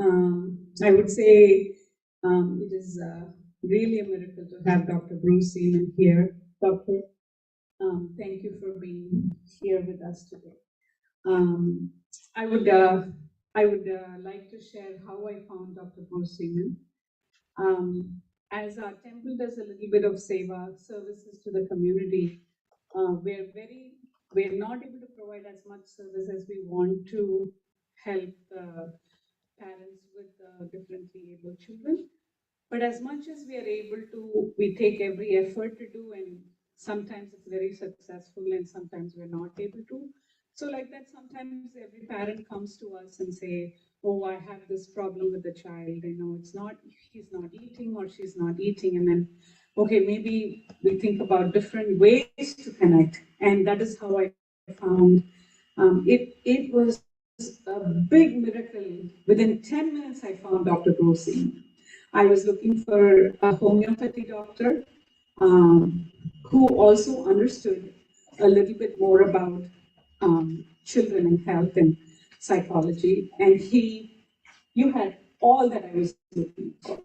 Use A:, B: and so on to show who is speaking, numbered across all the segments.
A: I would say it is really a miracle to have Dr. Bruce Semon here. Doctor, thank you for being here with us today. I would like to share how I found Dr. Bruce Semon. As our temple does a little bit of seva services to the community, we're not able to provide as much service as we want to help parents with differently able children. But as much as we are able to, we take every effort to do, and sometimes it's very successful and sometimes we're not able to. So like that, sometimes every parent comes to us and say, oh, I have this problem with the child. I know he's not eating or she's not eating. And then, okay, maybe we think about different ways to connect. And that is how I found it was a big miracle. Within 10 minutes, I found Dr. Bruce Semon. I was looking for a homeopathy doctor who also understood a little bit more about children and health and psychology. And you had all that I was looking for.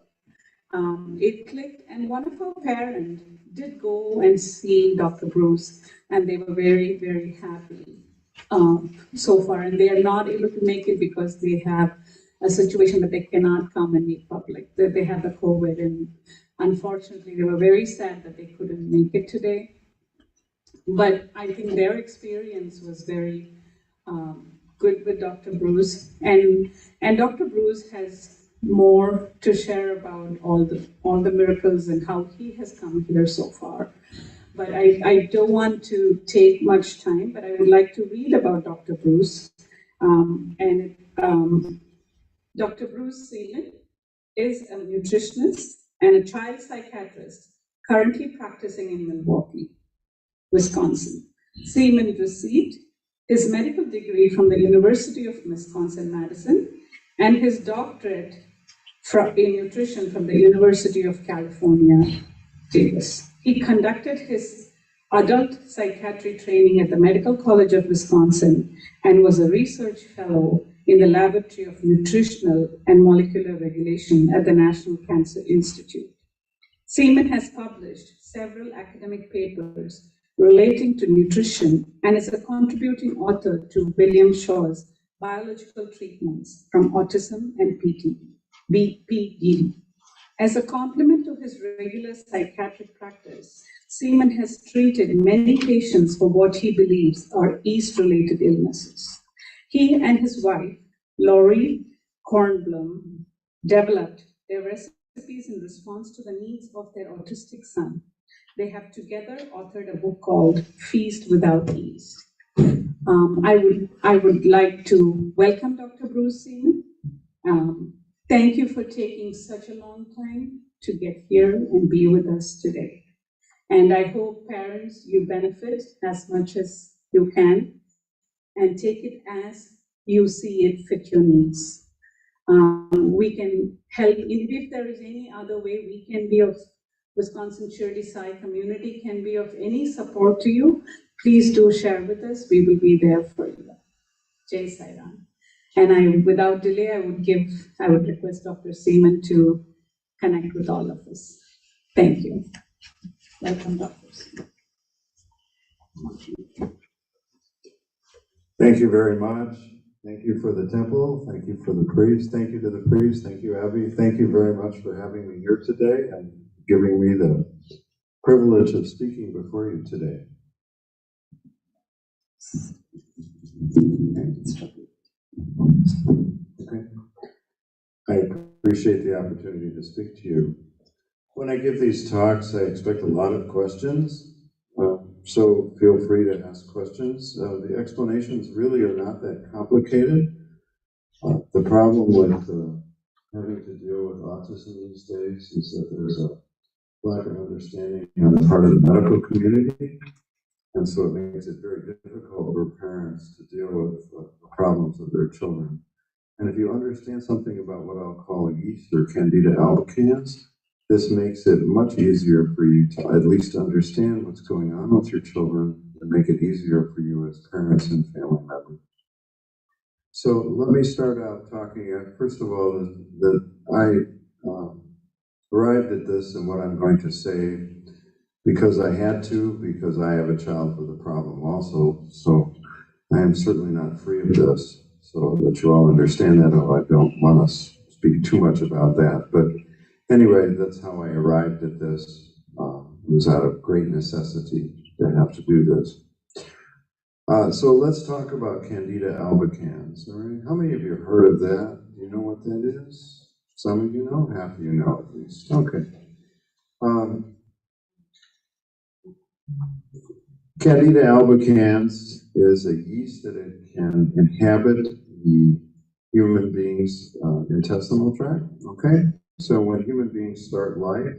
A: It clicked, and one of our parents did go and see Dr. Bruce, and they were very, very happy so far. And they are not able to make it because they have a situation that they cannot come and meet public, that they have the COVID, and unfortunately they were very sad that they couldn't make it today. But I think their experience was very good with Dr. Bruce, and Dr. Bruce has more to share about all the miracles and how he has come here so far. But I don't want to take much time, but I would like to read about Dr. Bruce. Dr. Bruce Semon is a nutritionist and a child psychiatrist currently practicing in Milwaukee, Wisconsin. Semon received his medical degree from the University of Wisconsin-Madison and his doctorate in nutrition from the University of California, Davis. He conducted his adult psychiatry training at the Medical College of Wisconsin and was a research fellow in the Laboratory of Nutritional and Molecular Regulation at the National Cancer Institute. Semon has published several academic papers relating to nutrition and is a contributing author to William Shaw's Biological Treatments from Autism and BPD. As a complement to his regular psychiatric practice, Semon has treated many patients for what he believes are yeast-related illnesses. He and his wife, Lori Kornblum, developed their recipes in response to the needs of their autistic son. They have together authored a book called Feast Without Yeast. I would like to welcome Dr. Bruce Semon. Thank you for taking such a long time to get here and be with us today. And I hope parents, you benefit as much as you can and take it as you see it fit your needs. We can help, if there is any other way we can be of Wisconsin Shirley Sai community can be of any support to you, please do share with us. We will be there for you. Jai Sai Ram. And without delay, I would request Dr. Semon to connect with all of us. Thank you. Welcome, Dr. Semon.
B: Thank you very much. Thank you for the temple. Thank you for the priest. Thank you to the priest. Thank you, Abby. Thank you very much for having me here today and giving me the privilege of speaking before you today. Okay. I appreciate the opportunity to speak to you. When I give these talks, I expect a lot of questions, so feel free to ask questions. The explanations really are not that complicated. The problem with having to deal with autism these days is that there's a lack of understanding on the part of the medical community, and so it makes it very difficult for parents to deal with the problems of their children. And if you understand something about what I'll call yeast or Candida Albicans, this makes it much easier for you to at least understand what's going on with your children and make it easier for you as parents and family members. So let me start out talking, first of all, that I arrived at this and what I'm going to say because I had to, because I have a child with a problem also. So I am certainly not free of this, so that you all understand that, although I don't want to speak too much about that. But anyway, that's how I arrived at this. It was out of great necessity to have to do this. So let's talk about Candida albicans. All right, how many of you have heard of that? Do you know what that is? Some of you know, half of you know at least. Okay. Candida albicans is a yeast that it can inhabit the human being's intestinal tract. Okay, so when human beings start life,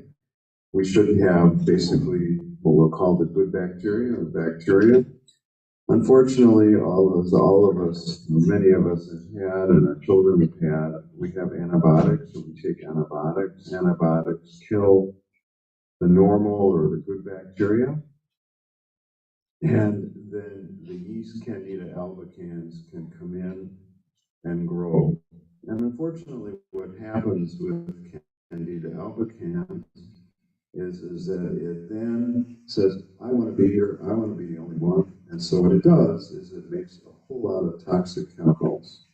B: we should have basically what we'll call the good bacteria or bacteria. Unfortunately, all of us, many of us have had, and our children have had, we have antibiotics, so we take antibiotics. Antibiotics kill the normal or the good bacteria. And then the yeast Candida albicans can come in and grow. And unfortunately, what happens with Candida albicans is that it then says, I want to be here, I want to be the only one. And so what it does is it makes a whole lot of toxic chemicals.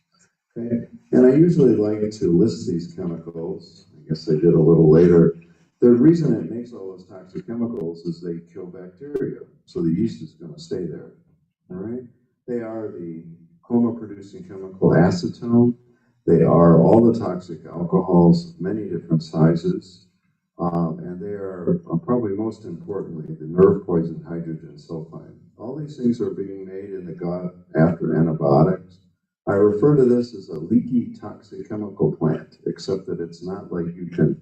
B: Okay? And I usually like to list these chemicals. I guess I did a little later. The reason it makes all those toxic chemicals is they kill bacteria. So the yeast is going to stay there. All right? They are the coma-producing chemical acetone. They are all the toxic alcohols, many different sizes. And they are probably most importantly the nerve poison hydrogen sulfide. All these things are being made in the gut after antibiotics. I refer to this as a leaky toxic chemical plant, except that it's not like you can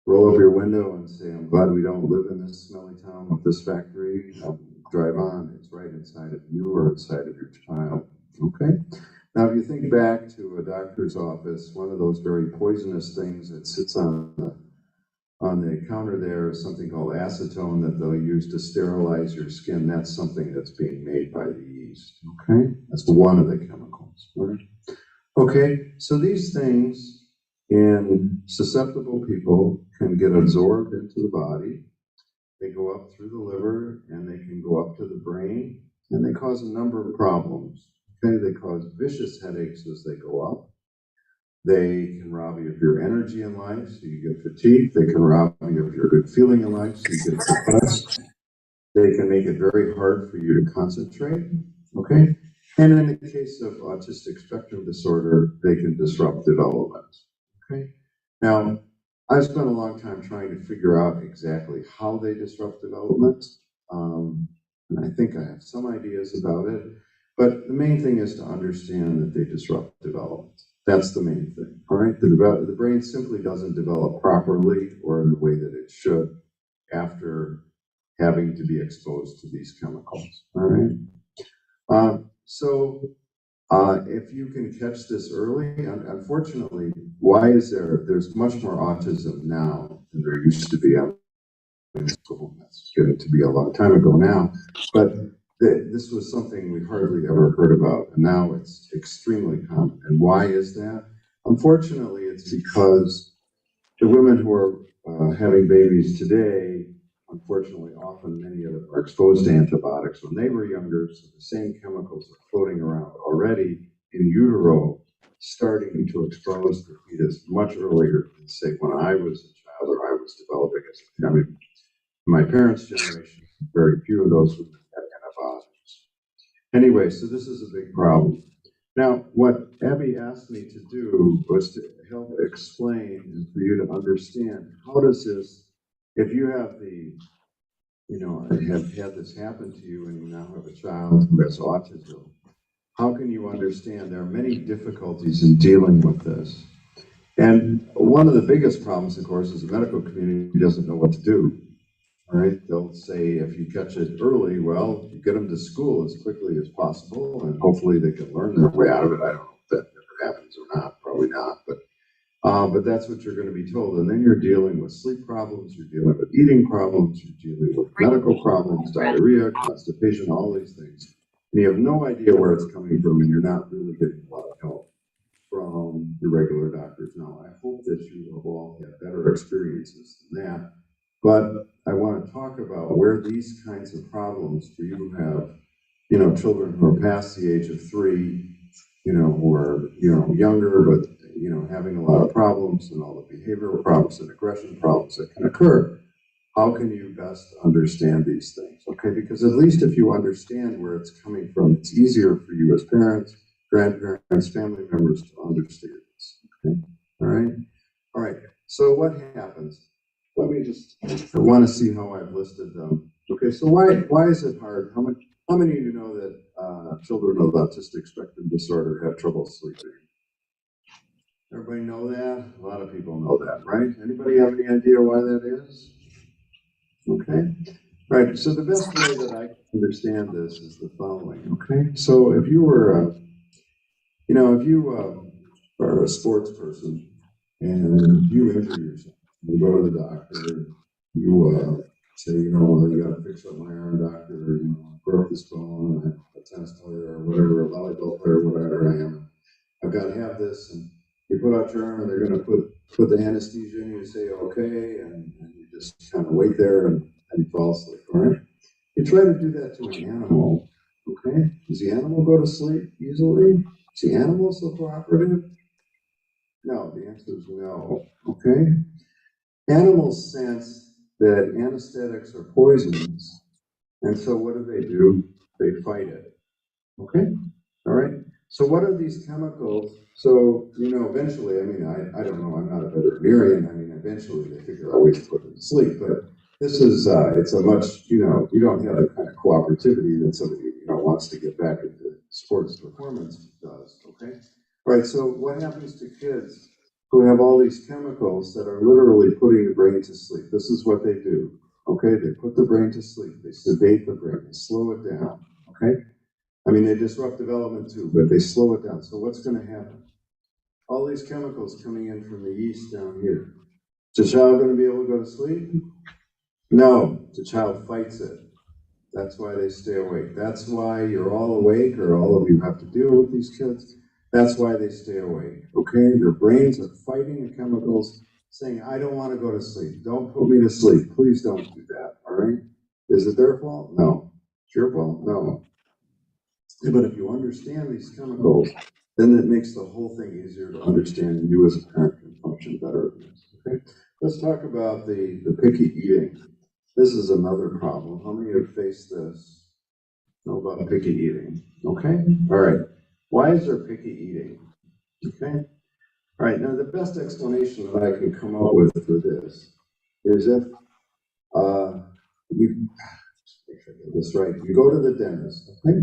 B: roll up your window and say, I'm glad we don't live in this smelly town with this factory. Drive on, it's right inside of you or inside of your child. Okay? Now, if you think back to a doctor's office, one of those very poisonous things that sits on the counter there is something called acetone that they'll use to sterilize your skin. That's something that's being made by the yeast. Okay? That's one of the chemicals. Right? Okay, so these things in susceptible people can get absorbed into the body. They go up through the liver and they can go up to the brain and they cause a number of problems. Okay, they cause vicious headaches as they go up. They can rob you of your energy in life, so you get fatigued. They can rob you of your good feeling in life, so you get depressed. They can make it very hard for you to concentrate, okay? And in the case of autistic spectrum disorder, they can disrupt development, okay? Now, I've spent a long time trying to figure out exactly how they disrupt development, and I think I have some ideas about it, but the main thing is to understand that they disrupt development. That's the main thing, all right? The brain simply doesn't develop properly or in the way that it should after having to be exposed to these chemicals, all right? If you can catch this early, unfortunately, why is there's much more autism now than there used to be. That's getting to be a long time ago now, but this was something we hardly ever heard about, and now it's extremely common. And why is that? Unfortunately, it's because the women who are having babies today, unfortunately, often many of them are exposed to antibiotics when they were younger, so the same chemicals are floating around already in utero, starting to expose the fetus much earlier than, say, when I was a child or I was developing as a, I mean, my parents' generation, very few of those women had antibiotics. Anyway, so this is a big problem. Now, what Abby asked me to do was to help explain and for you to understand how does this, if you have have had this happen to you and you now have a child who has autism, how can you understand there are many difficulties in dealing with this? And one of the biggest problems, of course, is the medical community doesn't know what to do. All right, they'll say if you catch it early, well, you get them to school as quickly as possible, and hopefully they can learn their way out of it. I don't know if that ever happens or not, probably not, but that's what you're going to be told. And then you're dealing with sleep problems, you're dealing with eating problems, you're dealing with medical problems, diarrhea, constipation, all these things. And you have no idea where it's coming from, and you're not really getting a lot of help. regular doctors now. I hope that you have all had better experiences than that. But I want to talk about where these kinds of problems, where you have, you know, children who are past the age of 3, you know, who are, you know, younger, but, you know, having a lot of problems and all the behavioral problems and aggression problems that can occur. How can you best understand these things? Okay, because at least if you understand where it's coming from, it's easier for you as parents, grandparents, family members to understand this. Okay, all right, all right. So what happens? Let me just. I want to see how I've listed them. Okay, so why is it hard? How many of you know that children with autistic spectrum disorder have trouble sleeping? Everybody know that? A lot of people know that, right? Anybody have any idea why that is? Okay, right. So the best way that I understand this is the following. Okay, so if you were, you know, if you are a sports person and you injure yourself, you go to the doctor, you say, you know, well, you got to fix up my arm, doctor. You know, I broke this bone. I'm a tennis player or whatever, a volleyball player, whatever I am. I've got to have this, and you put out your arm, and they're going to put the anesthesia in you to say okay, and you just kind of wait there and you fall asleep. All right. You try to do that to an animal. Okay. Does the animal go to sleep easily? Is the animal so cooperative? No. The answer is no. Okay. Animals sense that anesthetics are poisons, and so what do? They fight it. Okay? All right? So what are these chemicals? So, you know, eventually, I mean, I don't know, I'm not a veterinarian. I mean, eventually they figure out ways to put them to sleep, but this is, it's a much, you know, you don't have the kind of cooperativity that somebody, you know, wants to get back into sports performance does, okay? All right, so what happens to kids who have all these chemicals that are literally putting the brain to sleep? This is what they do, okay? They put the brain to sleep, they sedate the brain, they slow it down, okay? I mean, they disrupt development too, but they slow it down. So what's going to happen? All these chemicals coming in from the yeast down here. Is the child going to be able to go to sleep? No, the child fights it. That's why they stay awake. That's why you're all awake, or all of you have to deal with these kids. That's why they stay awake, okay? Their brains are fighting the chemicals, saying, I don't want to go to sleep. Don't put me to sleep. Please don't do that, all right? Is it their fault? No. It's your fault? No. But if you understand these chemicals, then it makes the whole thing easier to understand, and you as a parent can function better in this. Okay? Let's talk about the picky eating. This is another problem. How many have faced this? Know about picky eating? Okay? All right. Why is there picky eating? Okay? All right. Now, the best explanation that I can come up with for this is if you, make sure I get this right, you go to the dentist, okay?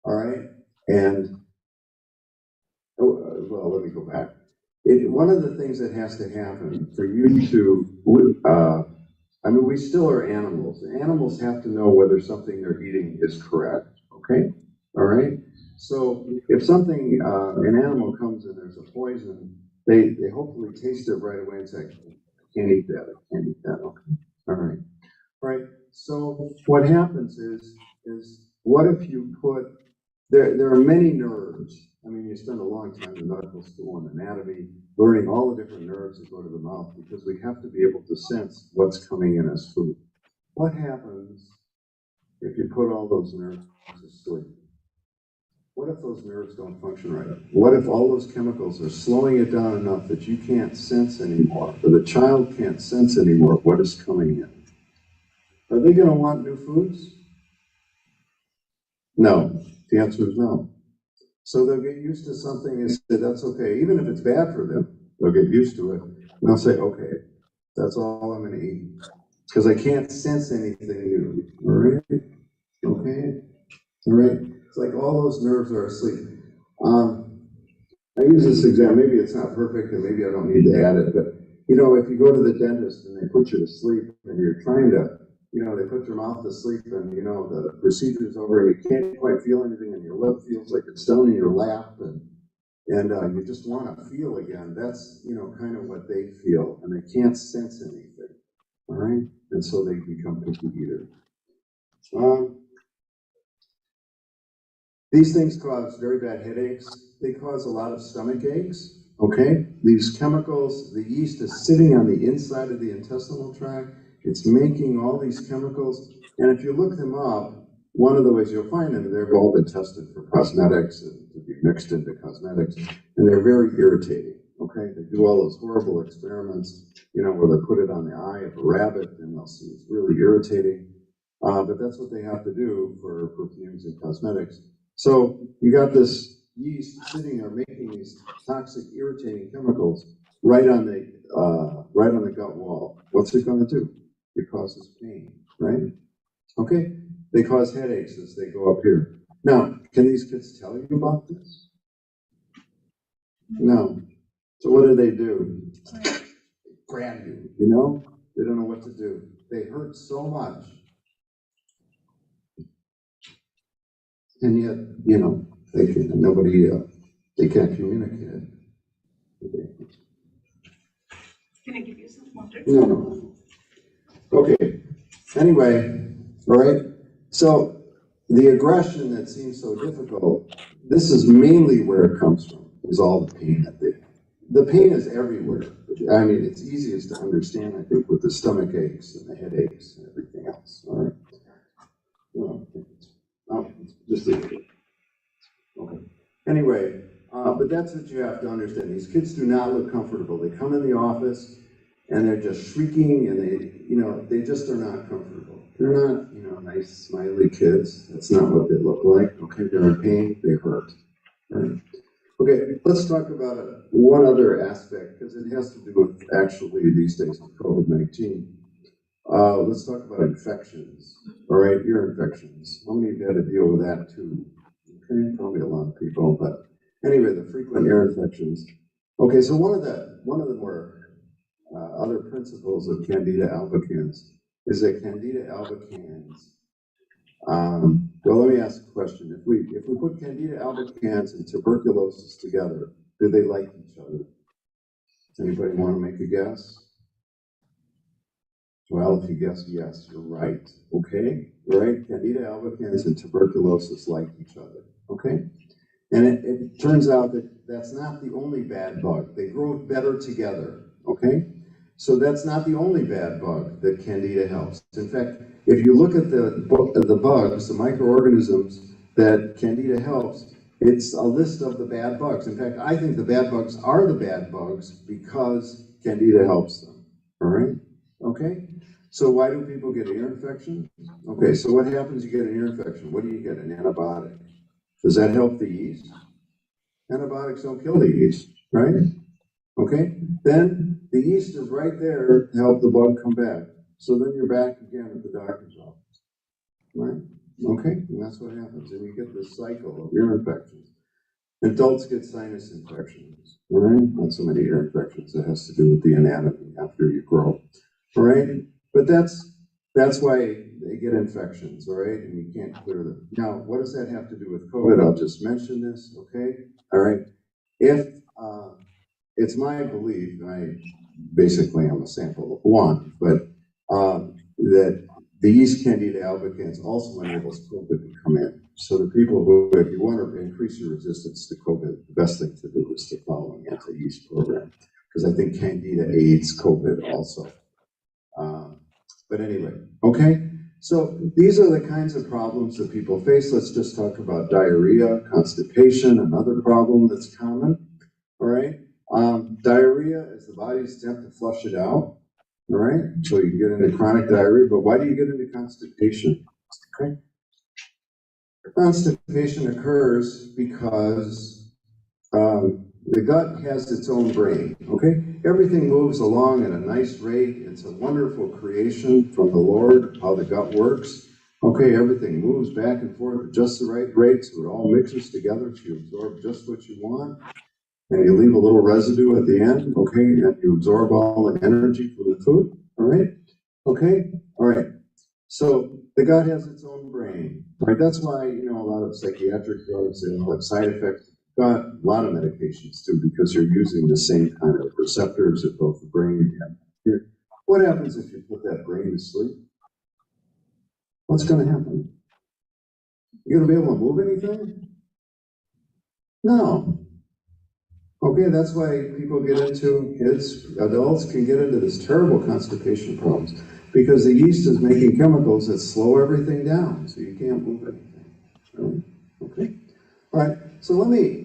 B: All right, and well, let me go back. One of the things that has to happen for you to, I mean, we still are animals. Animals have to know whether something they're eating is correct, okay? All right? So if something, an animal comes and there's a poison, they hopefully taste it right away and say, I can't eat that, I can't eat that, okay? All right. All right, so what happens is what if you put, there are many nerves. I mean, you spend a long time in medical school and anatomy, learning all the different nerves that go to the mouth, because we have to be able to sense what's coming in as food. What happens if you put all those nerves to sleep? What if those nerves don't function right? What if all those chemicals are slowing it down enough that you can't sense anymore, or the child can't sense anymore what is coming in? Are they going to want new foods? No. The answer is no. So they'll get used to something and say, that's okay. Even if it's bad for them, they'll get used to it. And they'll say, okay, that's all I'm going to eat. Because I can't sense anything new. All right? Okay? All right? It's like all those nerves are asleep. I use this example. Maybe it's not perfect and maybe I don't need to add it. But, you know, if you go to the dentist and they put you to sleep and you're trying to, you know, they put your mouth to sleep and, you know, the procedure's over and you can't quite feel anything and your lip feels like it's down in your lap and you just want to feel again. That's, you know, kind of what they feel, and they can't sense anything, all right? And so they become picky eaters. These things cause very bad headaches. They cause a lot of stomach aches. okay? These chemicals, the yeast is sitting on the inside of the intestinal tract. It's making all these chemicals. And if you look them up, one of the ways you'll find them, they've all been tested for cosmetics and to be mixed into cosmetics. And they're very irritating, okay? They do all those horrible experiments, you know, where they put it on the eye of a rabbit and they'll see it's really irritating. But that's what they have to do for perfumes and cosmetics. So you got this yeast sitting there making these toxic, irritating chemicals right on the gut wall. What's it going to do? It causes pain, right? Okay. They cause headaches as they go up here. Now, can these kids tell you about this? No. So what do? Grab you, you know? They don't know what to do. They hurt so much. And yet, you know, they can't communicate it.
A: Can I give you some water?
B: No. Okay. Anyway, all right. So the aggression that seems so difficult, this is mainly where it comes from, is all the pain that the pain is everywhere. I mean, it's easiest to understand, I think, with the stomach aches and the headaches and everything else. All right. Well, just leave it. Okay. Anyway, but that's what you have to understand. These kids do not look comfortable. They come in the office and they're just shrieking and they just are not comfortable. They're not, nice, smiley kids. That's not what they look like. Okay, they're in pain, they hurt. Right? Okay, let's talk about one other aspect, because it has to do with actually these days with COVID-19. Let's talk about infections. All right, ear infections. How many of you had to deal with that too? Okay, probably a lot of people, but anyway, the frequent ear infections. Okay, so one of the more other principles of Candida albicans is that Candida albicans, well, let me ask a question. If we put Candida albicans and tuberculosis together, do they like each other? Anybody want to make a guess? Well, if you guess yes, you're right. Okay, right? Candida albicans and tuberculosis like each other. Okay, and it turns out that that's not the only bad bug. They grow better together. Okay, so that's not the only bad bug that Candida helps. In fact, if you look at the bugs, the microorganisms that Candida helps, it's a list of the bad bugs. In fact, I think the bad bugs are the bad bugs because Candida helps them. All right? Okay? So why do people get ear infection? Okay, so what happens? You get an ear infection. What do you get? An antibiotic. Does that help the yeast? Antibiotics don't kill the yeast, right? Okay, then the yeast is right there to help the bug come back. So then you're back again at the doctor's office, right? Okay, and that's what happens. And you get this cycle of ear infections. Adults get sinus infections, all right? Not so many ear infections. It has to do with the anatomy after you grow, all right? But that's why they get infections, all right? And you can't clear them. Now, what does that have to do with COVID? I'll just mention this, okay? All right. If it's my belief, and I basically am a sample of one, but that the yeast Candida albicans also enables COVID to come in. So the people who, if you want to increase your resistance to COVID, the best thing to do is to follow an anti-yeast program, because I think Candida aids COVID also. But anyway, okay. So these are the kinds of problems that people face. Let's just talk about diarrhea, constipation, another problem that's common. All right. Diarrhea is the body's attempt to flush it out. All right. So you can get into chronic diarrhea, but why do you get into constipation? Okay. Constipation occurs because the gut has its own brain. Okay. Everything moves along at a nice rate. It's a wonderful creation from the Lord, how the gut works. Okay, everything moves back and forth at just the right rate, so it all mixes together so you absorb just what you want. And you leave a little residue at the end, okay, and you absorb all the energy from the food, all right? Okay, all right. So the gut has its own brain, right? That's why, a lot of psychiatric drugs, they have side effects. Got a lot of medications too, because you're using the same kind of receptors at both the brain and here. What happens if you put that brain to sleep? What's going to happen? You're going to be able to move anything? No. Okay, that's why people get into, adults can get into this terrible constipation problems because the yeast is making chemicals that slow everything down, so you can't move anything. Right? Okay. All right. So let me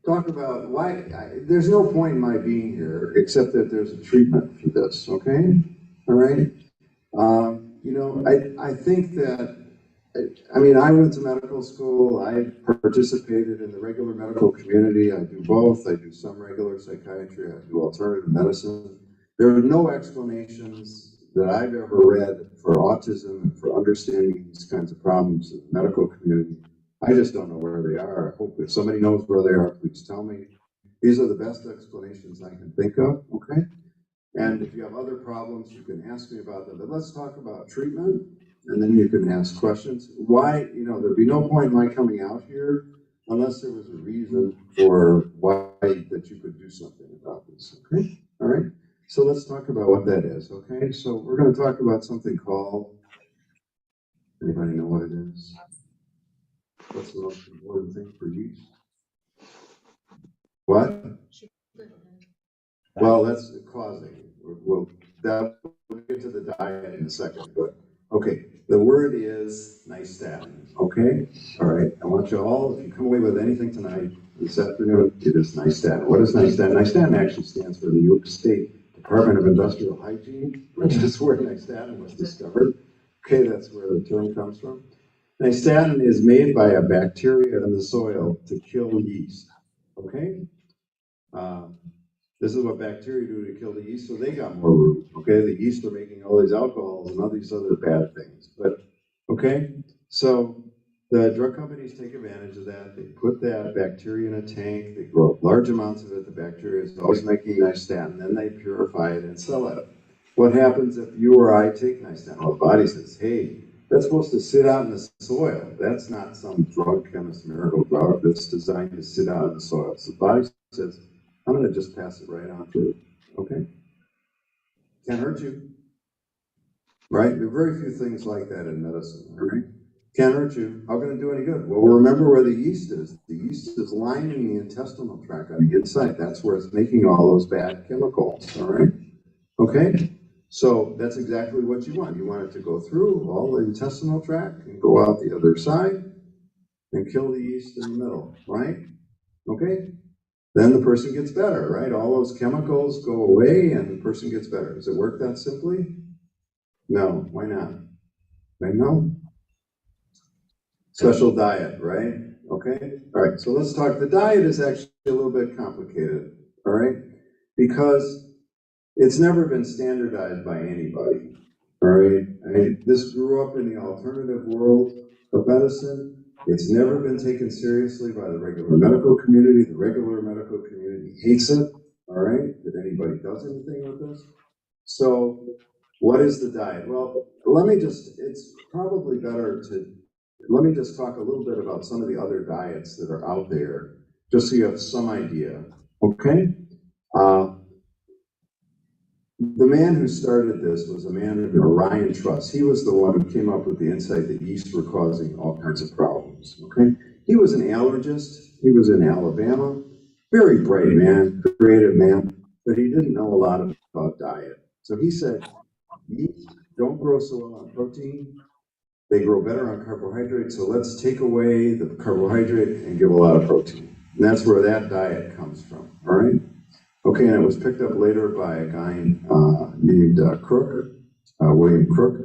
B: talk about why. There's no point in my being here except that there's a treatment for this. Okay. All right. You know, I think that. I mean, I went to medical school. I participated in the regular medical community. I do both. I do some regular psychiatry. I do alternative medicine. There are no explanations that I've ever read for autism and for understanding these kinds of problems in the medical community. I just don't know where they are. I hope if somebody knows where they are, please tell me. These are the best explanations I can think of, okay? And if you have other problems, you can ask me about them. But let's talk about treatment, and then you can ask questions. Why, you know, there'd be no point in my coming out here unless there was a reason for why that you could do something about this, okay? All right? So let's talk about what that is, okay? So we're going to talk about something called, anybody know what it is? What's the most important thing for yeast? What? Well, that's causing. We'll get to the diet in a second, but okay. The word is nystatin. Okay, all right. I want you all, if you come away with anything tonight, this afternoon, it is nystatin. What is nystatin? Nystatin actually stands for the New York State Department of Industrial Hygiene, which is where nystatin was discovered. Okay, that's where the term comes from. Nystatin is made by a bacteria in the soil to kill yeast. Okay. This is what bacteria do to kill the yeast, so they got more room. Okay, the yeast are making all these alcohols and all these other bad things. But okay, so the drug companies take advantage of that. They put that bacteria in a tank. They grow up large amounts of it. The bacteria is always making nystatin. Then they purify it and sell it. What happens if you or I take nystatin? Well, the body says, "Hey, that's supposed to sit out in the soil. That's not some drug chemist miracle drug that's designed to sit out in the soil." So the body says, I'm going to just pass it right on through. Okay? Can't hurt you. Right? There are very few things like that in medicine. Right? Can't hurt you. How can it do any good? Well, remember where the yeast is. The yeast is lining the intestinal tract on the inside. That's where it's making all those bad chemicals. All right? Okay? So that's exactly what you want. You want it to go through all the intestinal tract and go out the other side and kill the yeast in the middle. Right? Okay? Then the person gets better, right? All those chemicals go away and the person gets better. Does it work that simply? No. Why not? Right? No. Special diet, right? Okay? All right, so let's talk. The diet is actually a little bit complicated, all right? Because it's never been standardized by anybody, all right? I mean, this grew up in the alternative world of medicine. It's never been taken seriously by the regular medical community. The regular medical community hates it, all right, that anybody does anything with this. So what is the diet? Well, it's probably better let me just talk a little bit about some of the other diets that are out there, just so you have some idea, okay? The man who started this was a man named Orion Truss. He was the one who came up with the insight that yeast were causing all kinds of problems, okay? He was an allergist. He was in Alabama. Very bright man, creative man, but he didn't know a lot about diet. So he said, yeast don't grow so well on protein. They grow better on carbohydrates, so let's take away the carbohydrate and give a lot of protein. And that's where that diet comes from, all right? Okay, and it was picked up later by a guy named Crook, William Crook,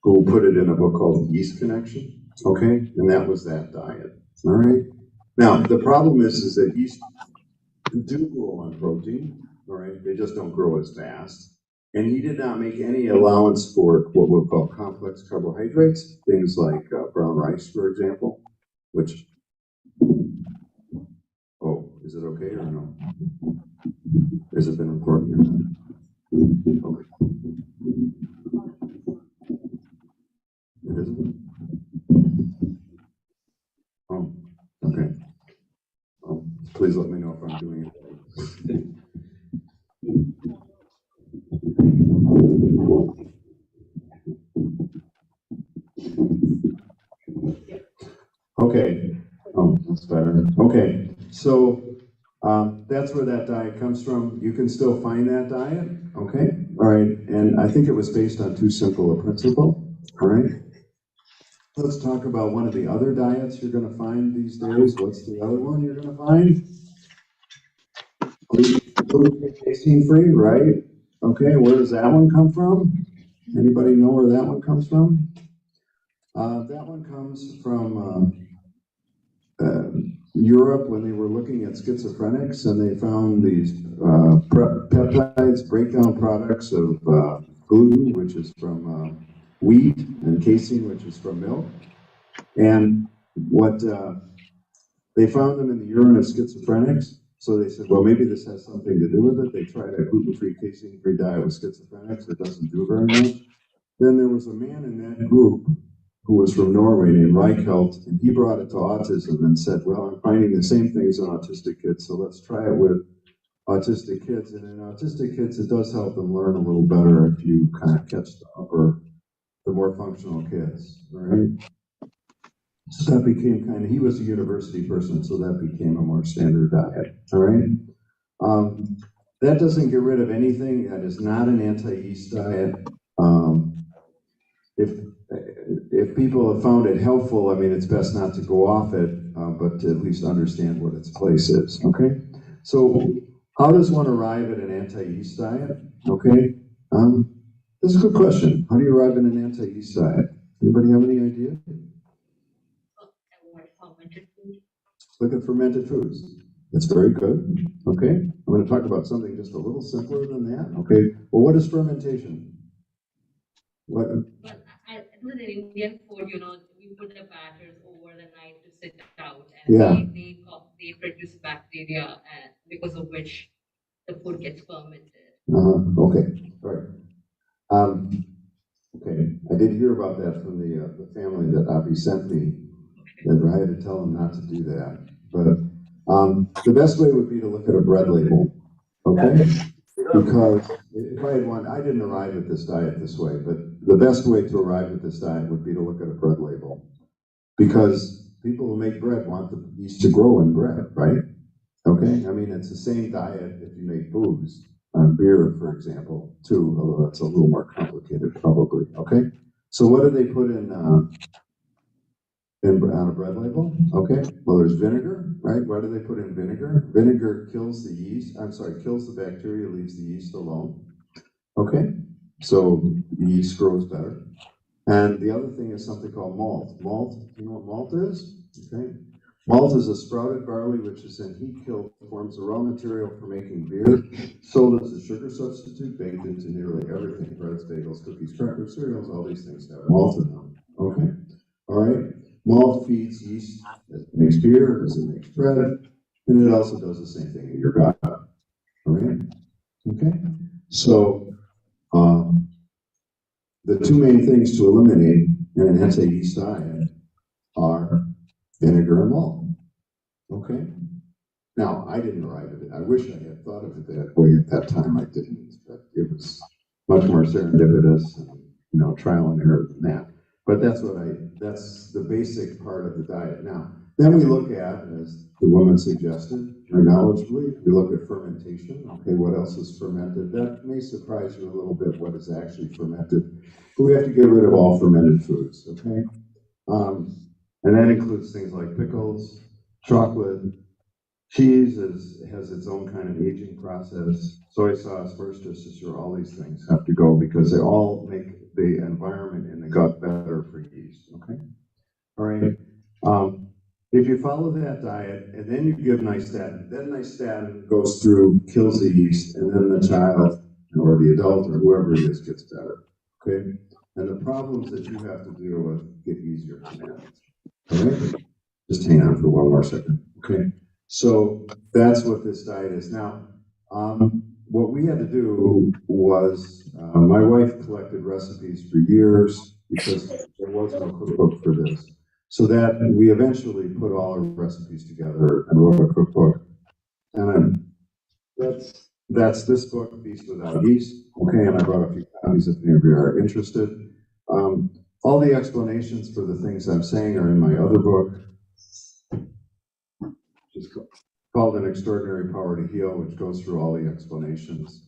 B: who put it in a book called Yeast Connection, okay? And that was that diet, all right? Now, the problem is that yeast do grow on protein, all right? They just don't grow as fast. And he did not make any allowance for what we'll call complex carbohydrates, things like brown rice, for example, which, oh, is it okay or no? Has it been recording or not? Okay. It isn't? Oh, okay. Please let me know if I'm doing it. Okay. Oh, that's better. Okay. So That's where that diet comes from. You can still find that diet, okay? All right, and I think it was based on too simple a principle, all right? Let's talk about one of the other diets you're gonna find these days. What's the other one you're gonna find? Gluten-free, casein-free, right? Okay, where does that one come from? Anybody know where that one comes from? That one comes from Europe when they were looking at schizophrenics, and they found these peptides, breakdown products of gluten, which is from wheat, and casein, which is from milk. And what they found them in the urine of schizophrenics. So they said, well, maybe this has something to do with it. They tried a gluten-free, casein-free diet with schizophrenics. It doesn't do very much. Then there was a man in that group who was from Norway named Reichelt, and he brought it to autism and said, well, I'm finding the same things in autistic kids, so let's try it with autistic kids. And in autistic kids, it does help them learn a little better if you kind of catch the upper, the more functional kids, all right? So that became kind of, he was a university person, so that became a more standard diet, all right? That doesn't get rid of anything. That is not an anti-yeast diet. If people have found it helpful, I mean, it's best not to go off it, but to at least understand what its place is, okay? So how does one arrive at an anti-yeast diet, okay? This is a good question. How do you arrive at an anti-yeast diet? Anybody have any idea? Look at fermented foods. That's very good, okay? I'm going to talk about something just a little simpler than that, okay? Well, what is fermentation? What?
C: Well, I know that in Indian food, we put the batters over the night to sit out, and
B: Yeah.
C: they produce bacteria, because of which the food gets fermented.
B: Okay, all right. Okay, I did hear about that from the family that Avi sent me, that I had to tell them not to do that. But the best way would be to look at a bread label, okay? Because if I had one, I didn't arrive at this diet this way, but the best way to arrive at this diet would be to look at a bread label. Because people who make bread want the yeast to grow in bread, right? Okay, I mean, it's the same diet if you make booze. Beer, for example, too, although that's a little more complicated probably, okay? So what do they put in on a bread label? Okay, well, there's vinegar, right? Why do they put in vinegar? Vinegar kills the yeast, kills the bacteria, leaves the yeast alone. Okay, so the yeast grows better. And the other thing is something called malt. Malt, do you know what malt is? Okay. Malt is a sprouted barley which is in heat killed, forms the raw material for making beer, sold as a sugar substitute, baked into nearly everything, breads, bagels, cookies, crackers, cereals, all these things have malt in them, okay? All right, malt feeds yeast as it makes beer, as it makes bread, and it also does the same thing in your gut, all right? Okay, so the two main things to eliminate in an anti-yeast diet are vinegar and malt. Okay? Now, I didn't arrive at it. I wish I had thought of it that way at that time. I didn't. But it was much more serendipitous and, trial and error than that. But that's the basic part of the diet. Now, then we look at, as the woman suggested, very knowledgeably, we look at fermentation. Okay, what else is fermented? That may surprise you a little bit what is actually fermented. But we have to get rid of all fermented foods, okay? And that includes things like pickles, chocolate, cheese has its own kind of aging process. Soy sauce, Worcestershire, all these things have to go because they all make the environment in the gut better for yeast, okay? All right. If you follow that diet and then you give nystatin, then nystatin goes through, kills the yeast, and then the child or the adult or whoever it is gets better, okay? And the problems that you have to deal with get easier to manage, all right? Just hang on for one more second, okay? So that's what this diet is. Now, what we had to do was, my wife collected recipes for years because there was no cookbook for this. So that we eventually put all our recipes together and wrote a cookbook. And that's this book, Feast Without Yeast. Okay, and I brought a few copies if any of you are interested. All the explanations for the things I'm saying are in my other book. Just called An Extraordinary Power to Heal, which goes through all the explanations.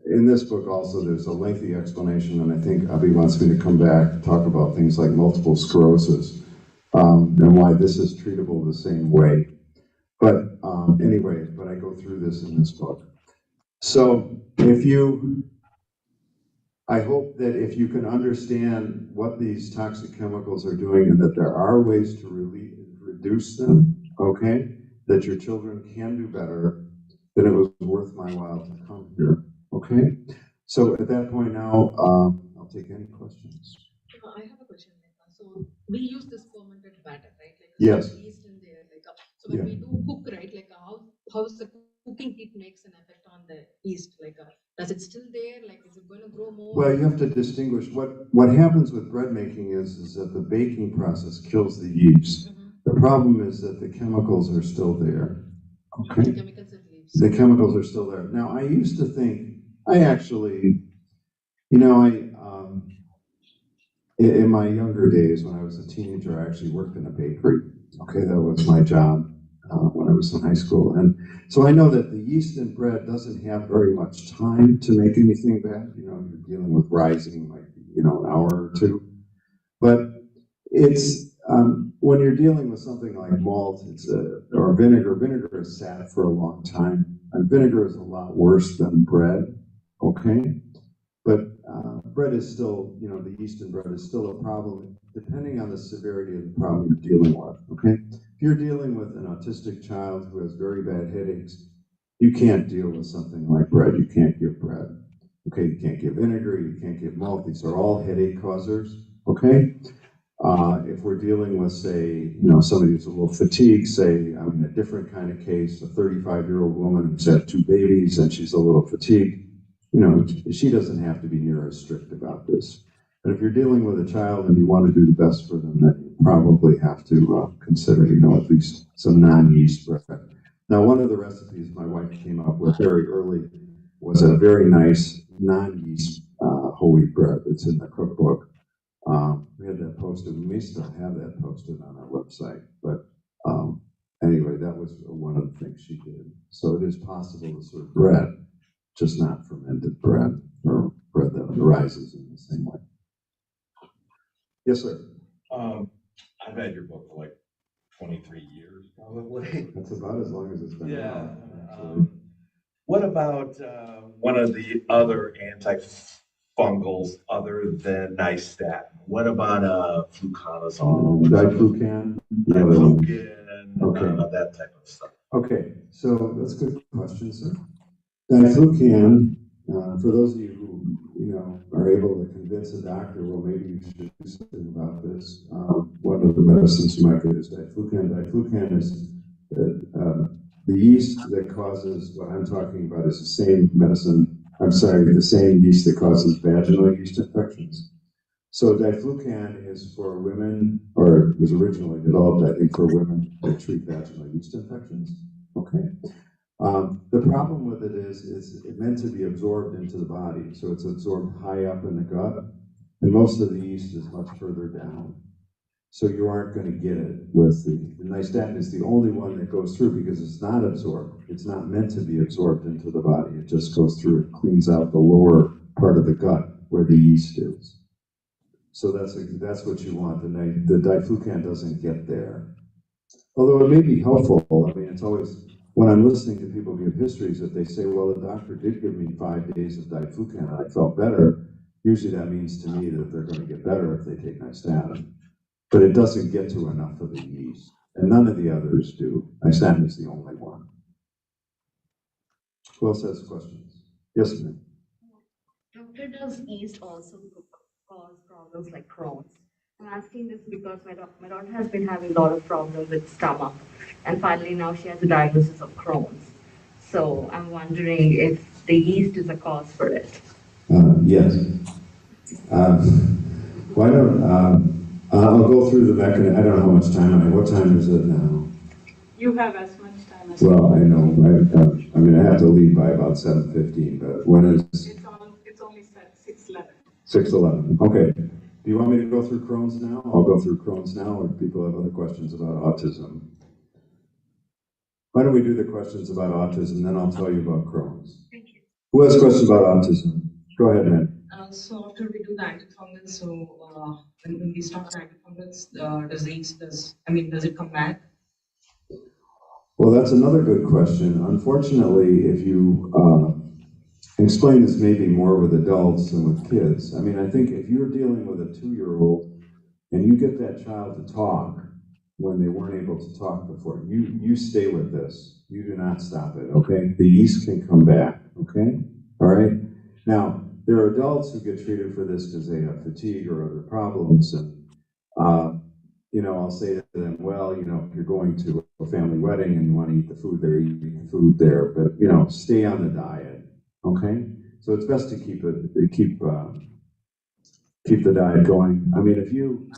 B: In this book also, there's a lengthy explanation, and I think Abhi wants me to come back and talk about things like multiple sclerosis, and why this is treatable the same way. But anyway, I go through this in this book. So I hope that if you can understand what these toxic chemicals are doing and that there are ways to reduce them, okay, that your children can do better, then it was worth my while to come here, okay? So at that point now, I'll take any questions.
D: I have a question. So we use this fermented batter, right? Like
B: yes.
D: Yeast in there. So when we do cook, right? How's the cooking heat makes an effect on the yeast? Does it still there? Is it going to grow more?
B: Well, you have to distinguish what happens with bread making is that the baking process kills the yeast. Mm-hmm. The problem is that the chemicals are still there. Okay.
D: The chemicals it leaves.
B: The chemicals are still there. Now, I used to think, in my younger days, when I was a teenager, I actually worked in a bakery. Okay, that was my job when I was in high school. And so I know that the yeast in bread doesn't have very much time to make anything bad. You're dealing with rising, an hour or two. But it's, when you're dealing with something like malt, or vinegar, vinegar is sat for a long time. And vinegar is a lot worse than bread, okay? But bread is still, the yeast in bread is still a problem, depending on the severity of the problem you're dealing with, okay? If you're dealing with an autistic child who has very bad headaches, you can't deal with something like bread. You can't give bread, okay? You can't give vinegar, you can't give malt. These are all headache causers, okay? If we're dealing with, say, somebody who's a little fatigued, say, a different kind of case, a 35-year-old woman who's had 2 babies and she's a little fatigued, she doesn't have to be near as strict about this. But if you're dealing with a child and you want to do the best for them, then you probably have to consider, at least some non-yeast bread. Now, one of the recipes my wife came up with very early was a very nice non-yeast whole wheat bread that's in the cookbook. We had that posted. We may still have that posted on our website, but anyway, that was one of the things she did. So it is possible to serve bread, just not fermented bread or bread that arises in the same way. Yes, sir.
E: I've had your book for 23 years, probably.
B: That's about as long as it's been out,
E: Yeah. What about one of the other antifungals other than nystatin? What about fluconazole?
B: Diflucan?
E: Diflucan,
B: okay.
E: That type of stuff.
B: Okay, so that's a good question, sir. Diflucan, for those of you who are able to convince a doctor, well, maybe you should do something about this. One of the medicines you might get is Diflucan. Diflucan is the yeast that causes what I'm talking about is the same the same yeast that causes vaginal yeast infections. So Diflucan is for women, or it was originally developed, I think, for women that treat vaginal yeast infections. Okay. The problem with it is it's meant to be absorbed into the body, so it's absorbed high up in the gut, and most of the yeast is much further down. So you aren't going to get it with the nystatin is the only one that goes through because it's not absorbed. It's not meant to be absorbed into the body. It just goes through, it cleans out the lower part of the gut where the yeast is. So that's what you want. The Diflucan doesn't get there. Although it may be helpful. It's always, when I'm listening to people give histories, if they say, well, the doctor did give me 5 days of Diflucan and I felt better, usually that means to me that they're going to get better if they take nystatin. But it doesn't get to enough of the yeast, and none of the others do. Nystatin is the only one. Who else has questions? Yes, ma'am.
F: Doctor, does yeast also cause problems like Crohn's? I'm asking this because my daughter has been having a lot of problems with stomach, and finally now she has a diagnosis of Crohn's. So I'm wondering if the yeast is a cause for it.
B: Yes. Why don't I'll go through the mechanism. I don't know how much time I have. What time is it now?
A: You have as much time as
B: well. I know. I have to leave by about 7:15. But when is?
A: It's only 6:11.
B: 6:11. Okay. Do you want me to go through Crohn's now? I'll go through Crohn's now, or do people have other questions about autism? Why don't we do the questions about autism, then I'll tell you about Crohn's.
F: Thank you.
B: Who has questions about autism? Go ahead, Ned.
G: So after we do the antifungals, so when we start the antifungals, does it come back?
B: Well, that's another good question. Unfortunately, if you explain this maybe more with adults than with kids. I mean, I think if you're dealing with a 2-year-old and you get that child to talk when they weren't able to talk before, you stay with this. You do not stop it, okay? The yeast can come back, okay? All right? Now, there are adults who get treated for this because they have fatigue or other problems, and you know, I'll say to them, well, you know, if you're going to a family wedding and you want to eat the food there, eat the food there, but you know, stay on the diet, okay? So it's best to keep the diet going. I mean, if you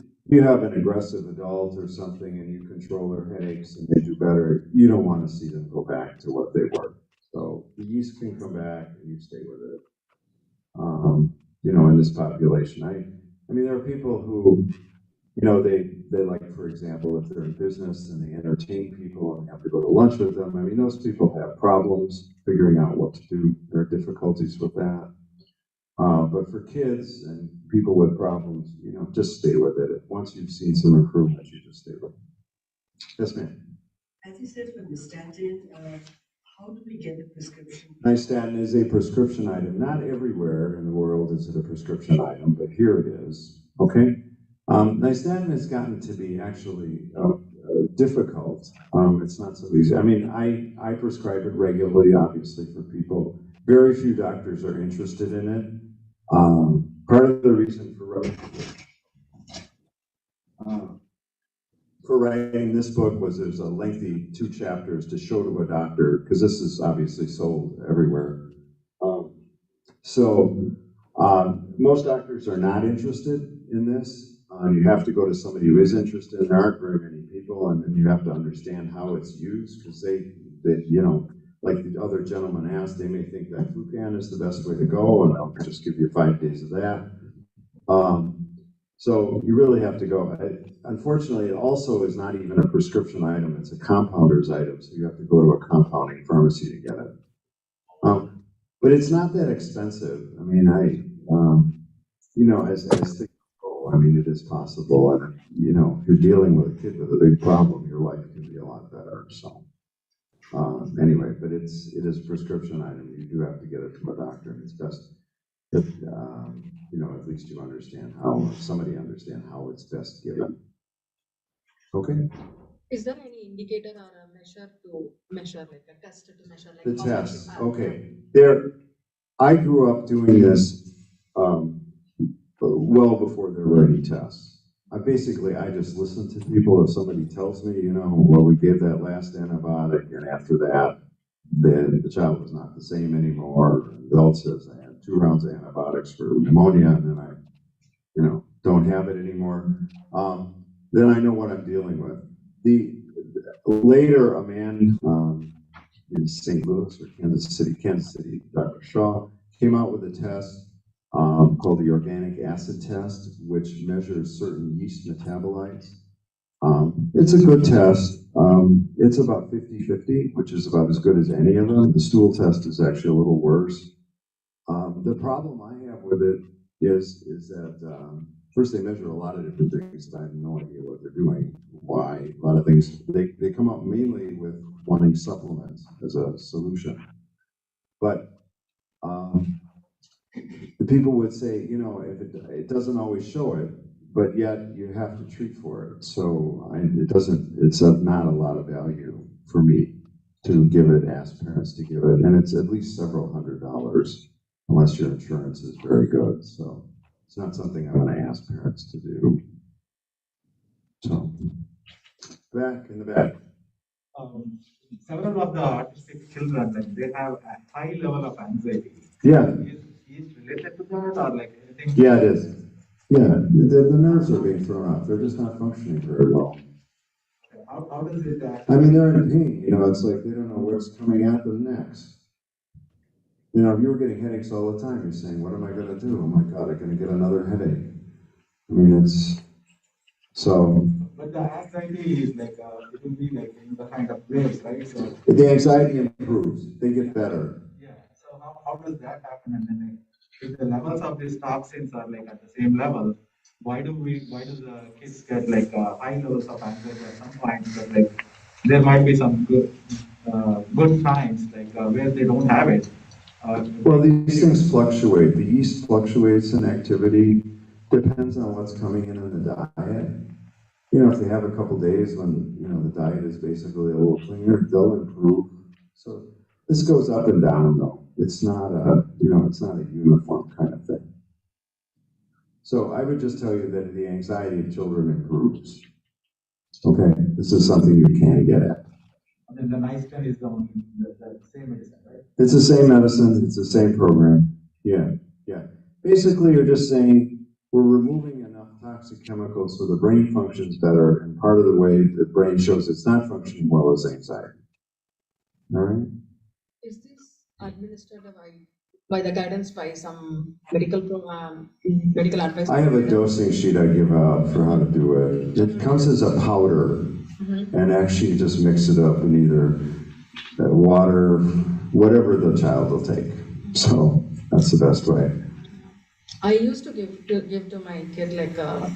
B: have an aggressive adult or something and you control their headaches and they do better, you don't want to see them go back to what they were. So the yeast can come back and you stay with it. You know, in this population, I mean, there are people who, you know, they like, for example, if they're in business and they entertain people and they have to go to lunch with them. I mean, those people have problems figuring out what to do. There are difficulties with that. But for kids and people with problems, you know, just stay with it. Once you've seen some improvement, you just stay with it. Yes, ma'am.
H: As you said, for the statin, how do we get the prescription?
B: Nystatin is a prescription item. Not everywhere in the world is it a prescription item, but here it is. Okay. Nystatin has gotten to be actually difficult. It's not so easy. I mean, I prescribe it regularly, obviously, for people. Very few doctors are interested in it. Part of the reason for writing this book was there's a lengthy 2 chapters to show to a doctor, because this is obviously sold everywhere. Most doctors are not interested in this. You have to go to somebody who is interested, and there aren't very many people, and then you have to understand how it's used, because they, you know, like the other gentleman asked, they may think that Diflucan is the best way to go, and I'll just give you 5 days of that. So you really have to go. Unfortunately, it also is not even a prescription item, it's a compounder's item, so you have to go to a compounding pharmacy to get it. But it's not that expensive. I mean, you know, as things go, I mean, it is possible, and you know, if you're dealing with a kid with a big problem, your life can be a lot better, so. Anyway, but it is a prescription item. You do have to get it from a doctor, and it's best that, you know, at least you understand how, somebody understand how it's best given. Okay?
D: Is there any indicator or a measure to measure, like a test to measure? Like
B: The
D: how much
B: test,
D: you have?
B: okay. I grew up doing this well before there were any tests. I just listen to people. If somebody tells me, you know, well, we gave that last antibiotic, and after that, then the child was not the same anymore. The adult says, I had 2 rounds of antibiotics for pneumonia, and then I, you know, don't have it anymore. Then I know what I'm dealing with. Later, a man in St. Louis or Kansas City, Dr. Shaw, came out with a test called the organic acid test, which measures certain yeast metabolites. It's a good test. It's about 50-50, which is about as good as any of them. The stool test is actually a little worse. The problem I have with it is that first they measure a lot of different things, but I have no idea what they're doing, why. A lot of things, they come up mainly with wanting supplements as a solution. But the people would say, you know, if it doesn't always show it, but yet you have to treat for it. So it's not a lot of value for me to give it, ask parents to give it. And it's at least several $100 unless your insurance is very good. So it's not something I'm gonna ask parents to do. So, back in the back.
I: Several of the autistic children, like they have a high level of anxiety.
B: Yeah.
I: Is related to that, or like anything?
B: Yeah, it is. Yeah, the nerves are being thrown off. They're just not functioning very well.
I: How does it act?
B: I mean, they're in pain. You know, it's like they don't know what's coming at them next. You know, if you were getting headaches all the time, you're saying, what am I going to do? Oh my God, I'm going to get another headache. I mean, it's so.
I: But the anxiety is like, it will be like in the kind of waves, right? So
B: The anxiety improves, they get better.
I: yeah, so how does that happen? And then if the levels of these toxins are like at the same level, why do the kids get like high levels of anxiety at some point? But like there might be some good times like where they don't have it.
B: Well, these things fluctuate. The yeast fluctuates in activity, depends on what's coming in the diet. You know, if they have a couple days when, you know, the diet is basically a little cleaner, they'll improve. So this goes up and down though. It's not a, you know, it's not a uniform kind of thing. So I would just tell you that the anxiety of children improves. Okay, this is something you can get at.
I: And then the nice thing is the same medicine, right?
B: It's the same medicine, it's the same program. Yeah, yeah. Basically, you're just saying we're removing enough toxic chemicals so the brain functions better, and part of the way the brain shows it's not functioning well is anxiety. All right?
D: Is this administered by the guidance by some medical medical advice?
B: I have a dosing sheet I give out for how to do it. It comes as a powder, and actually you just mix it up in either water, whatever the child will take. So that's the best way.
D: I used to give to my kid like a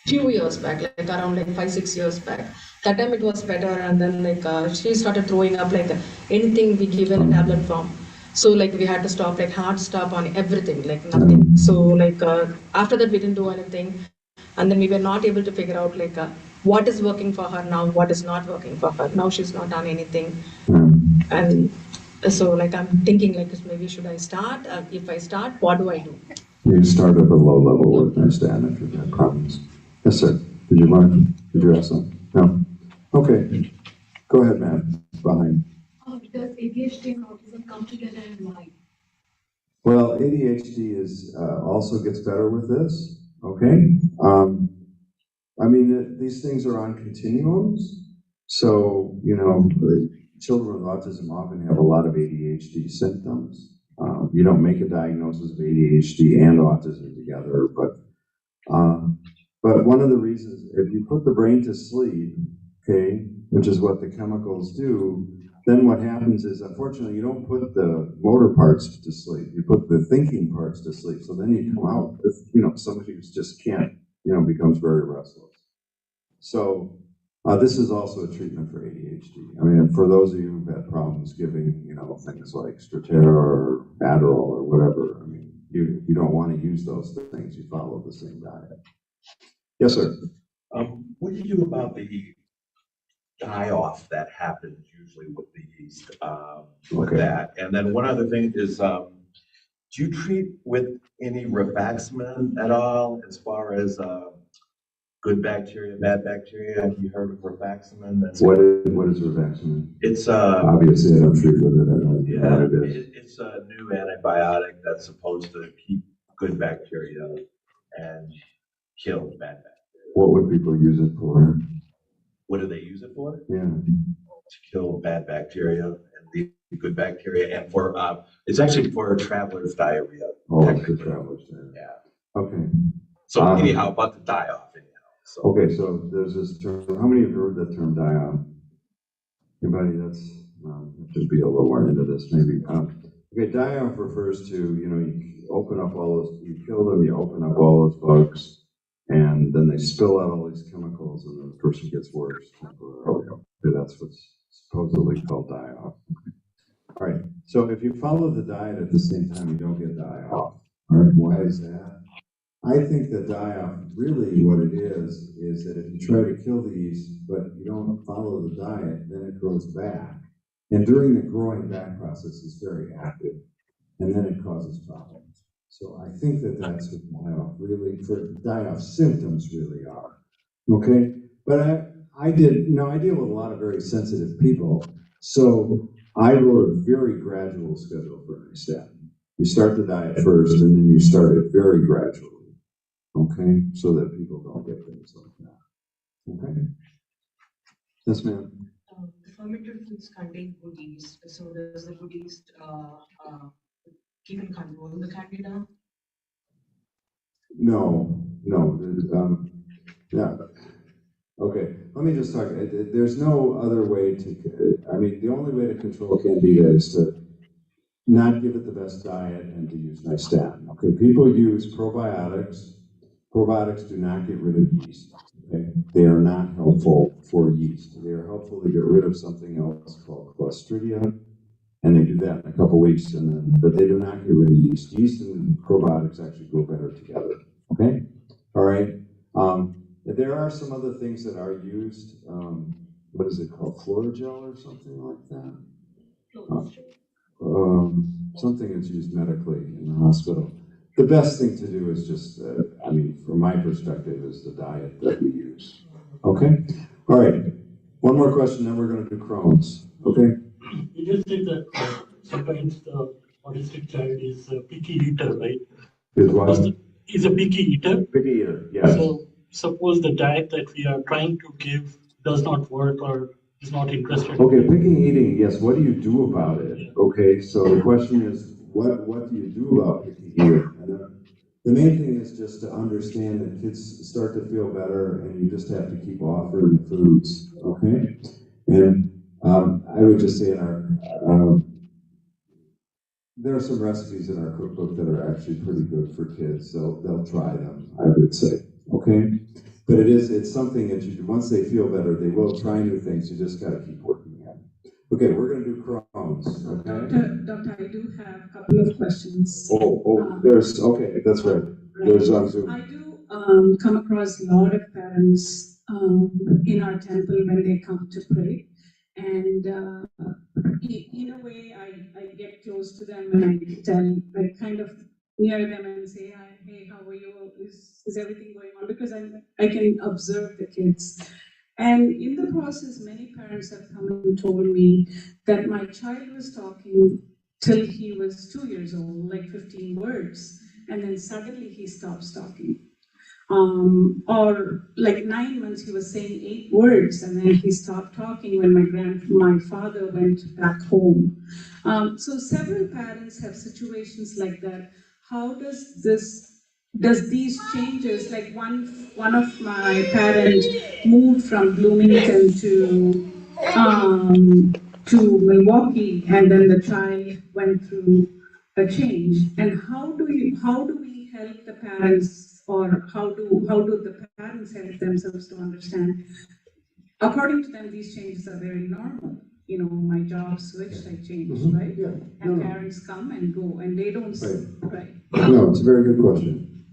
D: few years back, like around like 5-6 years back. That time it was better, and then like she started throwing up like anything we give in a tablet form. So like we had to stop, like hard stop on everything, like nothing. So like after that we didn't do anything, and then we were not able to figure out like what is working for her now, what is not working for her. Now she's not done anything, and so like I'm thinking like maybe should I start? If I start, what do I do?
B: You start at a low level with my stand if you've got problems. Yes, sir. Did you mind? Did you ask something? No? Okay. Go ahead, ma'am. Behind.
J: Does ADHD and autism come together in why?
B: Well, ADHD is also gets better with this. Okay. I mean, these things are on continuums. So, you know, children with autism often have a lot of ADHD symptoms. You don't make a diagnosis of ADHD and autism together, but one of the reasons, if you put the brain to sleep, okay, which is what the chemicals do, then what happens is, unfortunately, you don't put the motor parts to sleep. You put the thinking parts to sleep. So then you come out with, you know, somebody who just can't, you know, becomes very restless. So this is also a treatment for ADHD. I mean, for those of you who've had problems giving, you know, things like Strattera or Adderall or whatever, I mean, you don't want to use those things. You follow the same diet. Yes, sir.
E: What do you do about the die-off that happens usually with the yeast, with that? And then one other thing is, do you treat with any rifaximin at all as far as good bacteria, bad bacteria? Have you heard of rifaximin?
B: What is rifaximin?
E: It's
B: obviously I don't treat with it. I don't know what it is.
E: It's a new antibiotic that's supposed to keep good bacteria and kill bad bacteria.
B: What would people use it for?
E: What do they use it for?
B: Yeah.
E: To kill bad bacteria and the good bacteria, and for it's actually for traveler's diarrhea.
B: Oh, for traveler's diarrhea.
E: Yeah.
B: Okay.
E: So anyhow, about the die-off anyhow. So.
B: Okay, so there's this term. How many of you heard that term die-off? Anybody that's should be a little more into this maybe. Okay, die-off refers to, you know, you open up all those, you kill them, you open up all those bugs, and then they spill out all these chemicals, and the person gets worse temporarily. Okay, that's what's supposedly called die-off. All right, so if you follow the diet at the same time, you don't get die-off. All right, why is that? I think that die-off, really what it is that if you try to kill the yeast, but you don't follow the diet, then it grows back. And during the growing back process, it's very active, and then it causes problems. So I think that that's what die-off really, for die-off symptoms really are. Okay, but I deal with a lot of very sensitive people, so I wrote a very gradual schedule for every step. You start the diet first, and then you start it very gradually. Okay, so that people don't get things like that. Okay. Yes, ma'am.
G: The fermented foods contain good yeast, so does the good yeast keep in control the Candida?
B: No. Yeah. Okay, let me just talk, there's no other way to, I mean, the only way to control Candida is to not give it the best diet and to use Nystatin. Okay, people use probiotics. Probiotics do not get rid of yeast. Okay, they are not helpful for yeast. They are helpful to get rid of something else called Clostridia, and they do that in a couple weeks, and then, but they do not get rid of yeast. Yeast and probiotics actually go better together. Okay, all right. There are some other things that are used. What is it called? Florogel or something like that? Something that's used medically in the hospital. The best thing to do is just, I mean, from my perspective, is the diet that we use. Okay? All right. One more question, then we're going to do Crohn's. Okay?
K: You just said that sometimes the autistic child is a picky eater, right?
B: Is what?
K: Is a picky eater.
B: Picky eater, yes.
K: So suppose the diet that we are trying to give does not work or is not interested.
B: Okay, picky eating, yes. What do you do about it? Okay, so the question is, what do you do about picky eating? And the main thing is just to understand that kids start to feel better, and you just have to keep offering foods. Okay, and I would just say in our there are some recipes in our cookbook that are actually pretty good for kids. They'll try them, I would say. Okay, but it's something that you do. Once they feel better, they will try new things. You just got to keep working at it. Okay, we're going to do Crohn's. Okay.
A: Doctor, I do have a couple of questions.
B: There's okay. That's right. There's on Zoom.
A: I do come across a lot of parents in our temple when they come to pray, and in a way, I get close to them and I kind of near them and say, hey, how are you? Is everything going on? Because I can observe the kids. And in the process, many parents have come and told me that my child was talking till he was 2 years old, like 15 words, and then suddenly he stops talking. Or like 9 months, he was saying 8 words, and then he stopped talking when my father went back home. So several parents have situations like that. How does these changes, like one of my parents moved from Bloomington to Milwaukee, and then the child went through a change. And how do we help the parents, or how do the parents help themselves to understand? According to them, these changes are very normal. You know, my job switched, I changed, right?
B: Yeah.
A: And parents come and go, and they don't. Right.
B: No, it's a very good question.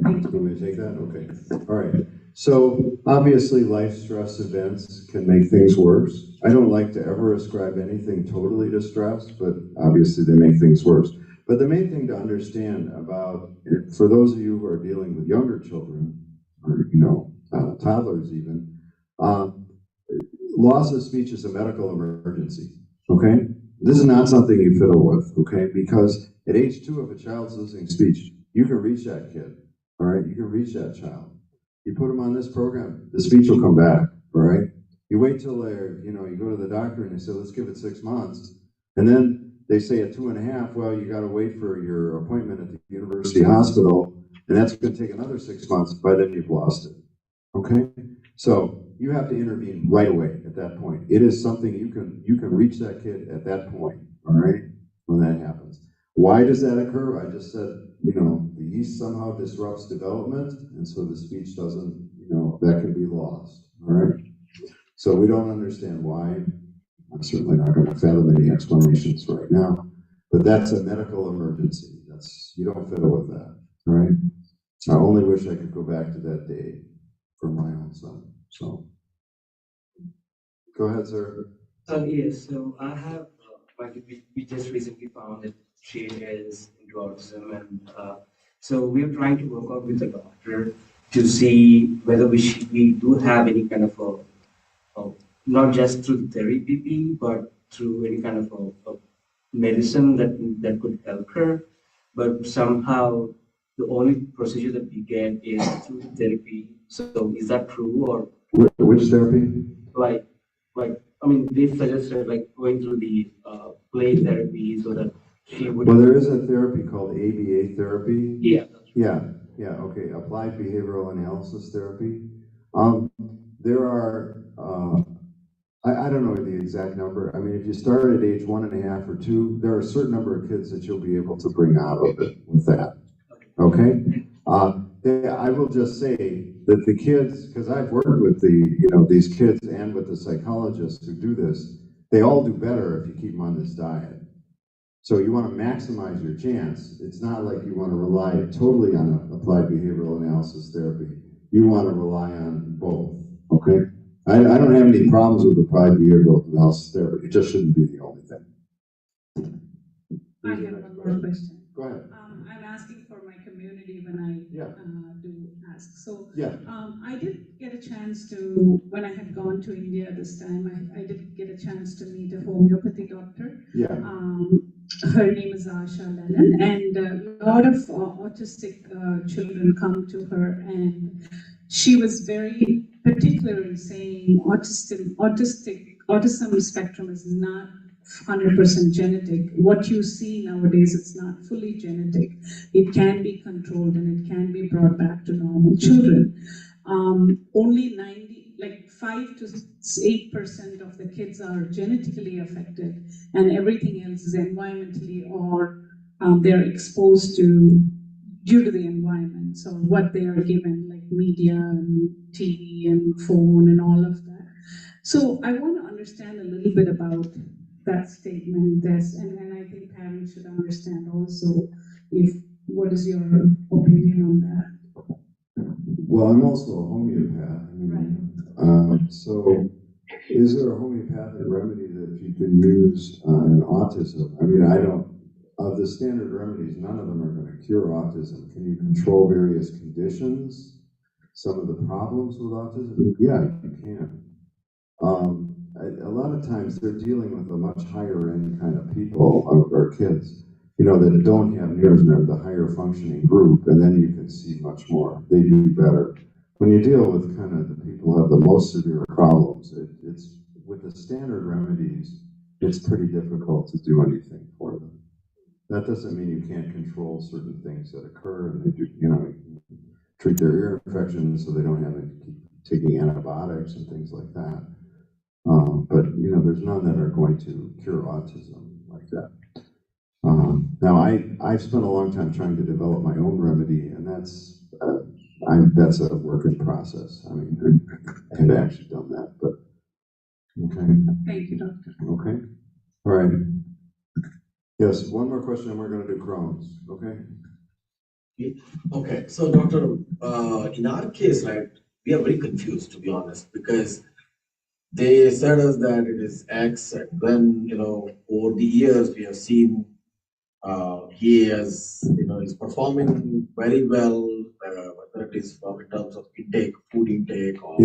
A: Thank you.
B: Want me to take that? Okay. All right. So obviously, life stress events can make things worse. I don't like to ever ascribe anything totally to stress, but obviously they make things worse. But the main thing to understand about, for those of you who are dealing with younger children, or toddlers even, loss of speech is a medical emergency. Okay, this is not something you fiddle with. Okay, because at age 2, if a child's losing speech, you can reach that kid. All right, you can reach that child. You put them on this program, the speech will come back. All right. You wait till you go to the doctor and they say, let's give it 6 months, and then they say at 2.5, well, you got to wait for your appointment at the university hospital, and that's going to take another 6 months. By then, you've lost it. Okay, so you have to intervene right away at that point. It is something you can reach that kid at that point. All right, when that happens. Why does that occur? I just said, the yeast somehow disrupts development, and so the speech doesn't, that can be lost. All right, so we don't understand why. I'm certainly not going to fathom any explanations right now, but that's a medical emergency. You don't fiddle with that, all right? I only wish I could go back to that day for my own son. So, go ahead, sir.
L: Yes, so I have, we just recently found that she is into autism, and so we are trying to work out with the doctor to see whether we do have any kind of not just through therapy, but through any kind of a medicine that could help her. But somehow the only procedure that we get is through therapy. So is that true, or
B: which therapy?
L: Like I mean, they suggested like going through the play therapy so that she would.
B: Well, there is a therapy called ABA therapy.
L: Yeah.
B: Yeah. Okay. Applied behavioral analysis therapy. there are, I don't know the exact number. I mean, if you start at age 1.5 or 2, there are a certain number of kids that you'll be able to bring out of it with that. Okay? I will just say that the kids, because I've worked with these kids and with the psychologists who do this, they all do better if you keep them on this diet. So you want to maximize your chance. It's not like you want to rely totally on applied behavioral analysis therapy. You want to rely on both, okay? I don't have any problems with applied behavioral analysis therapy. It just shouldn't be the only thing.
A: I have one more question.
B: Go ahead.
A: I'm asking for my community when I do ask. So I did get a chance to, when I had gone to India this time, I did get a chance to meet a homeopathy doctor.
B: Yeah.
A: Her name is Asha Lennon, and a lot of autistic children come to her, and she was very particular in saying autism spectrum is not 100% genetic. What you see nowadays, it's not fully genetic. It can be controlled and it can be brought back to normal children. Only 5 to 8% of the kids are genetically affected, and everything else is environmentally or they're exposed to due to the environment. So what they are given, like media and TV and phone and all of that. So I want to understand a little bit about that statement, and I think parents should understand also what is your opinion on that?
B: Well, I'm also a homeopath. So is there a homeopathic remedy that you can use in autism? I mean, of the standard remedies, none of them are going to cure autism. Can you control various conditions? Some of the problems with autism? Yeah, you can. A lot of times they're dealing with a much higher end kind of people or kids, that don't have nears near the higher functioning group, and then you can see much more. They do better. When you deal with kind of the people who have the most severe problems, it's with the standard remedies, it's pretty difficult to do anything for them. That doesn't mean you can't control certain things that occur, and they do, treat their ear infections so they don't have to keep taking antibiotics and things like that. But there's none that are going to cure autism like that. Now, I've spent a long time trying to develop my own remedy, and that's a work in process. I mean, I have actually done that, but okay.
A: Thank you, doctor.
B: Okay. All right. Yes, one more question, and we're going to do Crohn's. Okay.
M: Okay. So, doctor, in our case, right, we are very confused, to be honest, because they said us that it is X, and then over the years we have seen he is performing very well, whether it is in terms of intake, food intake, or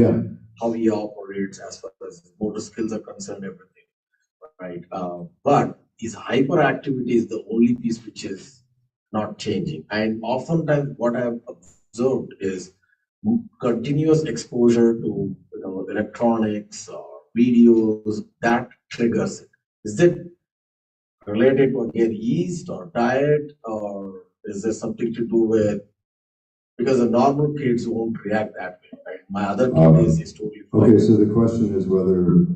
M: how he operates as far as motor skills are concerned, everything, right? But his hyperactivity is the only piece which is not changing, and oftentimes what I have observed is continuous exposure to electronics or videos that triggers it. Is it related to again yeast or diet, or is there something to do with, because the normal kids won't react that way, right? My other kid is totally fine.
B: Okay, so the question is whether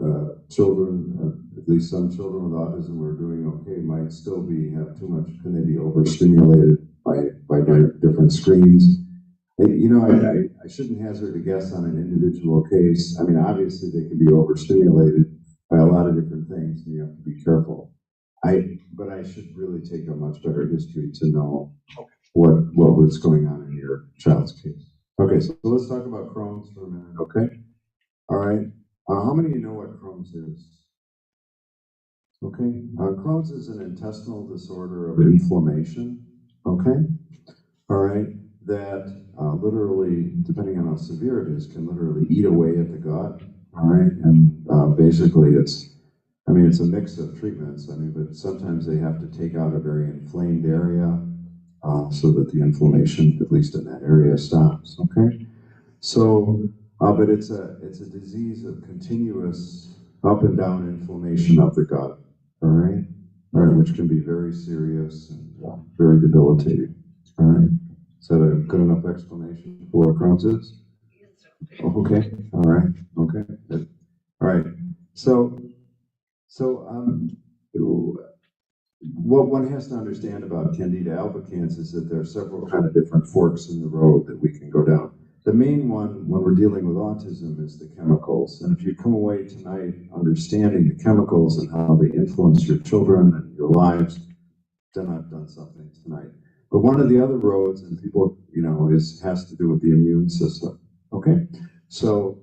B: children, at least some children with autism who are doing okay, might still have too much, can they be overstimulated by different screens? I shouldn't hazard a guess on an individual case. I mean, obviously they can be overstimulated by a lot of different things, and you have to be careful. But I should really take a much better history to know what was going on in your child's case. Okay, so let's talk about Crohn's for a minute, okay? All right. How many of you know what Crohn's is? Okay. Crohn's is an intestinal disorder of inflammation, okay? All right. That literally, depending on how severe it is, can literally eat away at the gut, all right? And basically it's a mix of treatments, but sometimes they have to take out a very inflamed area so that the inflammation, at least in that area, stops, okay? So, but it's a disease of continuous up and down inflammation of the gut, all right? All right, which can be very serious and very debilitating, all right? Is that a good enough explanation for what Crohn's is? Okay, all right, okay, good. All right, so, what one has to understand about Candida albicans is that there are several kind of different forks in the road that we can go down. The main one, when we're dealing with autism, is the chemicals. And if you come away tonight understanding the chemicals and how they influence your children and your lives, then I've done something tonight. But one of the other roads, and people, has to do with the immune system. Okay, so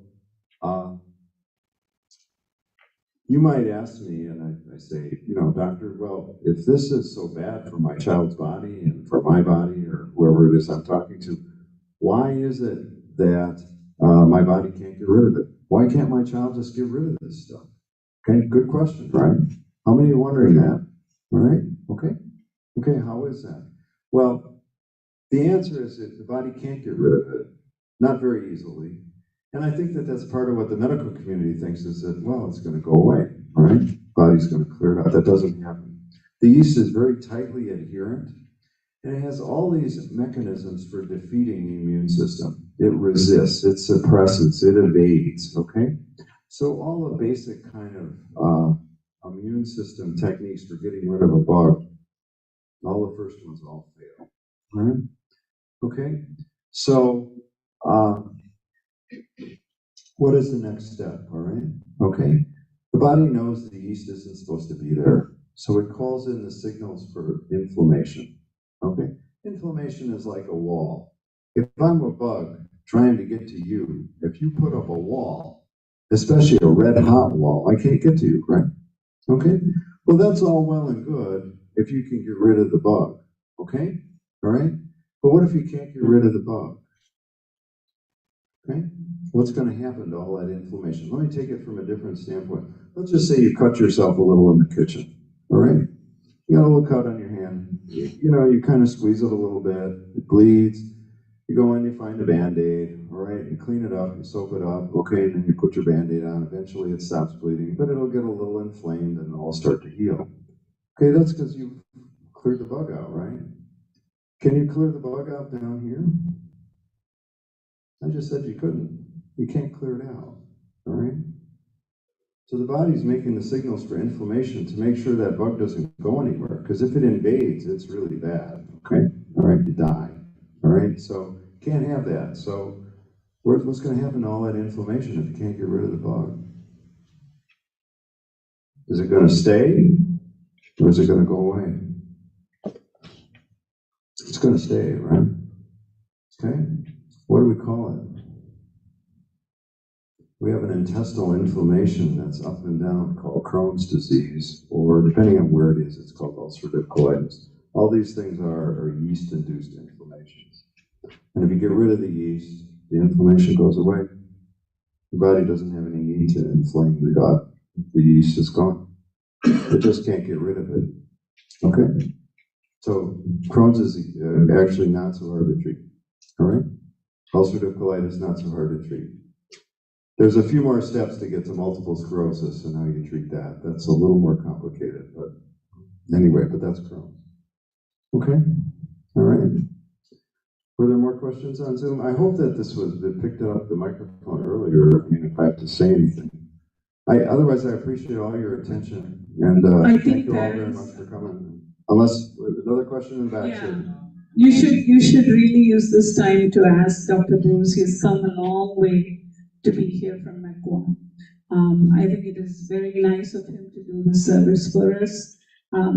B: you might ask me, and I say, doctor, well, if this is so bad for my child's body and for my body or whoever it is I'm talking to, why is it that my body can't get rid of it? Why can't my child just get rid of this stuff? Okay, good question, right? How many are wondering that? All right, okay, how is that? Well, the answer is that the body can't get rid of it, not very easily. And I think that that's part of what the medical community thinks is that, well, it's going to go away, right? Body's going to clear it out. That doesn't happen. The yeast is very tightly adherent, and it has all these mechanisms for defeating the immune system. It resists, it suppresses, it evades, okay? So all the basic kind of immune system techniques for getting rid of a bug, all the first ones all fail, right? Okay, so what is the next step, all right? Okay, the body knows the yeast isn't supposed to be there, so it calls in the signals for inflammation, okay? Inflammation is like a wall. If I'm a bug trying to get to you, if you put up a wall, especially a red hot wall, I can't get to you, right? Okay, well, that's all well and good if you can get rid of the bug, okay? All right, but what if you can't get rid of the bug? Okay, what's going to happen to all that inflammation? Let me take it from a different standpoint. Let's just say you cut yourself a little in the kitchen, all right? You got a little cut on your hand. You kind of squeeze it a little bit. It bleeds. You go in, you find a Band-Aid, all right? You clean it up, you soap it up, okay, and then you put your Band-Aid on. Eventually it stops bleeding, but it'll get a little inflamed and it'll start to heal. Okay, that's because you cleared the bug out, right? Can you clear the bug out down here? I just said you couldn't. You can't clear it out, all right? So the body's making the signals for inflammation to make sure that bug doesn't go anywhere, because if it invades, it's really bad, okay? All right, you die, all right? So can't have that. So what's going to happen to all that inflammation if you can't get rid of the bug? Is it going to stay, or is it going to go away? It's going to stay, right? Okay? What do we call it? We have an intestinal inflammation that's up and down called Crohn's disease, or depending on where it is, it's called ulcerative colitis. All these things are yeast-induced inflammations. And if you get rid of the yeast, the inflammation goes away. Your body doesn't have any need to inflame the gut. The yeast is gone. It just can't get rid of it. Okay? So Crohn's is actually not so hard to treat. All right? Ulcerative colitis, not so hard to treat. There's a few more steps to get to multiple sclerosis and how you treat that. That's a little more complicated, but anyway, but that's Crohn's. Okay? All right. Were there more questions on Zoom? I hope that that picked up the microphone earlier. I mean, if I have to say anything. Otherwise, I appreciate all your attention, and thank you all very much for coming. Unless, another question in the back.
A: Yeah. You should really use this time to ask Dr. Bruce. He's come a long way to be here from Macquarie. I think it is very nice of him to do the service for us.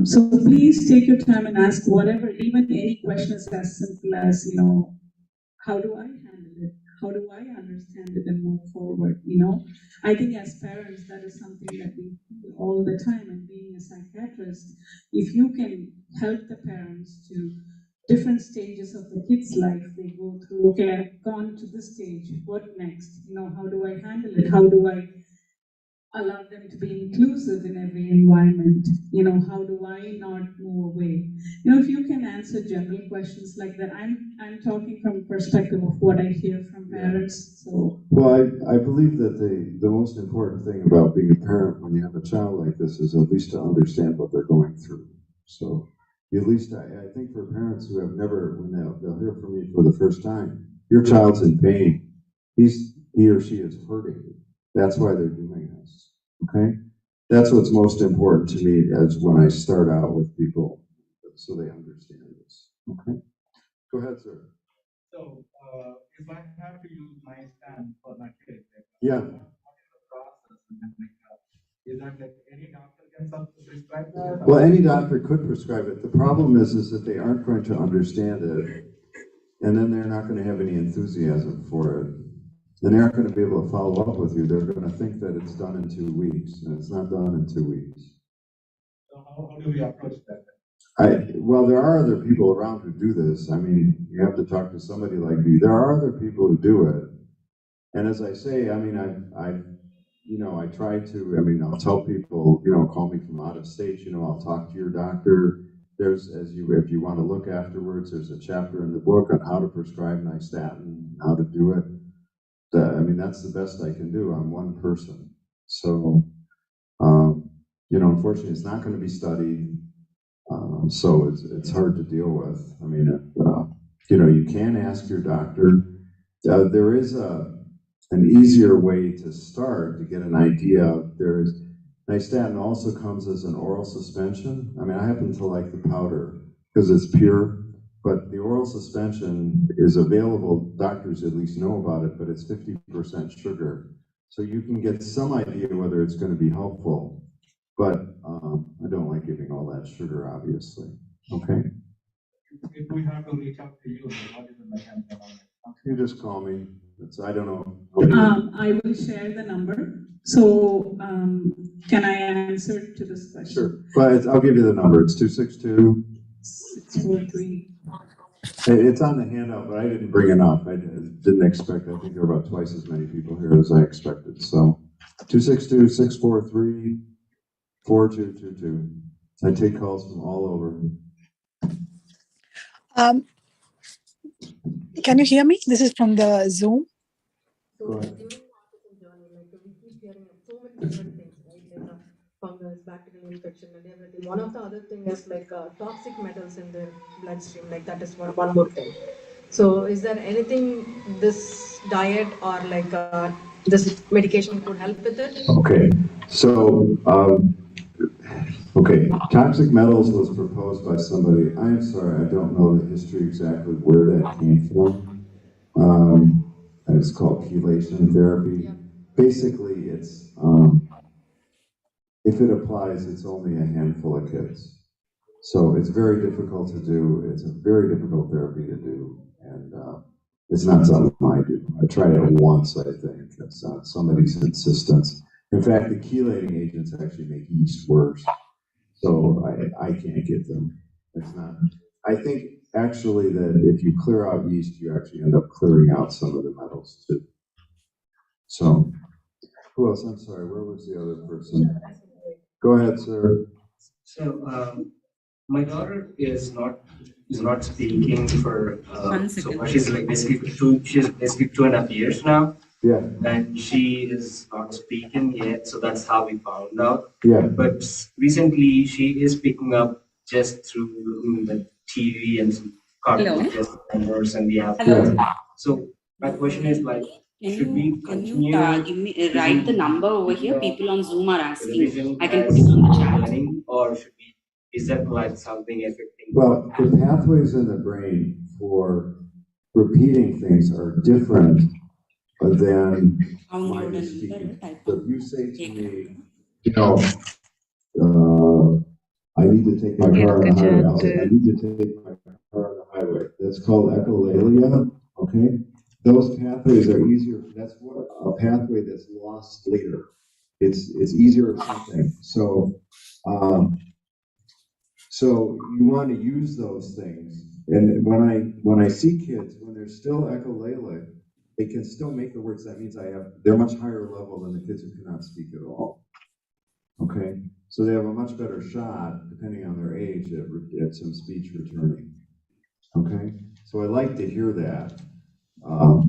A: So please take your time and ask whatever, even any questions as simple as, how do I handle it? How do I understand it and move forward? I think as parents, that is something that we do all the time. And being a psychiatrist, if you can help the parents to different stages of the kid's life they go through, okay, I've gone to this stage, what next? How do I handle it? How do I allow them to be inclusive in every environment? How do I not move away? If you can answer general questions like that, I'm talking from perspective of what I hear from parents. So,
B: well, I believe that the most important thing about being a parent when you have a child like this is at least to understand what they're going through. So at least I think for parents who have never, when they'll hear from me for the first time, your child's in pain. he or she is hurting. That's why they're doing this, okay? That's what's most important to me as when I start out with people, so they understand this, okay? Go ahead, sir.
I: So, if I have to use my stand for my kid, like,
B: Yeah.
I: what is the process? And then, like, is that like any doctor can prescribe that?
B: Well, any doctor could prescribe it. The problem is that they aren't going to understand it, and then they're not going to have any enthusiasm for it. And they aren't going to be able to follow up with you. They're going to think that it's done in 2 weeks, and it's not done in 2 weeks.
I: So how do we approach that?
B: Well, there are other people around who do this. I mean, you have to talk to somebody like me. There are other people who do it. And as I say, I mean, I try to, I mean, I'll tell people, call me from out of state, I'll talk to your doctor. If you want to look afterwards, there's a chapter in the book on how to prescribe nystatin, how to do it. I mean, that's the best I can do. I'm one person. So, unfortunately, it's not going to be studied. So it's hard to deal with. I mean, you can ask your doctor. There is an easier way to start to get an idea. Nystatin also comes as an oral suspension. I mean, I happen to like the powder because it's pure, but the oral suspension is available. Doctors at least know about it, but it's 50% sugar. So you can get some idea whether it's going to be helpful, but I don't like giving all that sugar, obviously. Okay?
I: If we have to reach out to you, what is the mechanism on it?
B: You just call me. I don't know.
A: I will share the number. So can I answer to this question?
B: Sure. But I'll give you the number. It's 262.
A: 643.
B: It's on the handout, but I didn't bring enough. I didn't expect. I think there were about twice as many people here as I expected. So 262-643-4222. I take calls from all over.
N: Can you hear me? This is from the Zoom.
D: So during autism journey, we keep hearing so many different things, right? Fungus, bacterial infection, and everything. One of the other thing is toxic metals in the bloodstream. That is one more thing. So is there anything this diet or this medication could help with it?
B: Okay. So toxic metals was proposed by somebody. I'm sorry, I don't know the history exactly where that came from. It's called Chelation Therapy. Basically, it's if it applies, it's only a handful of kids. So it's very difficult to do. It's a very difficult therapy to do, and it's not something I do. I tried it once, I think. It's not somebody's insistence. In fact, the chelating agents actually make yeast worse. So I can't get them. It's not. I think actually that if you clear out yeast, you actually end up clearing out some of the metals too. So who else? I'm sorry, where was the other person? Go ahead, sir.
L: So my daughter is not speaking for so she's basically 2.5 years now.
B: Yeah.
L: And she is not speaking yet, so that's how we found out.
B: Yeah.
L: But recently she is picking up just through the TV and some cartoons and the app. So my question is should we continue?
O: Can you write the number over here? People on Zoom are asking. I can put it on the chat.
L: Or should we, is that something affecting?
B: Well, the pathways in the brain for repeating things are different than my speaking. So if you say to me, I need to take my car on the highway, I'll say, I need to take my car on the highway. That's called echolalia, okay? Those pathways are easier. That's what a pathway that's lost later. It's easier or something. So, so you want to use those things. And when I see kids, when they're still echolalic, they can still make the words. That means they're much higher level than the kids who cannot speak at all. Okay, so they have a much better shot, depending on their age, at some speech returning. Okay, so I like to hear that,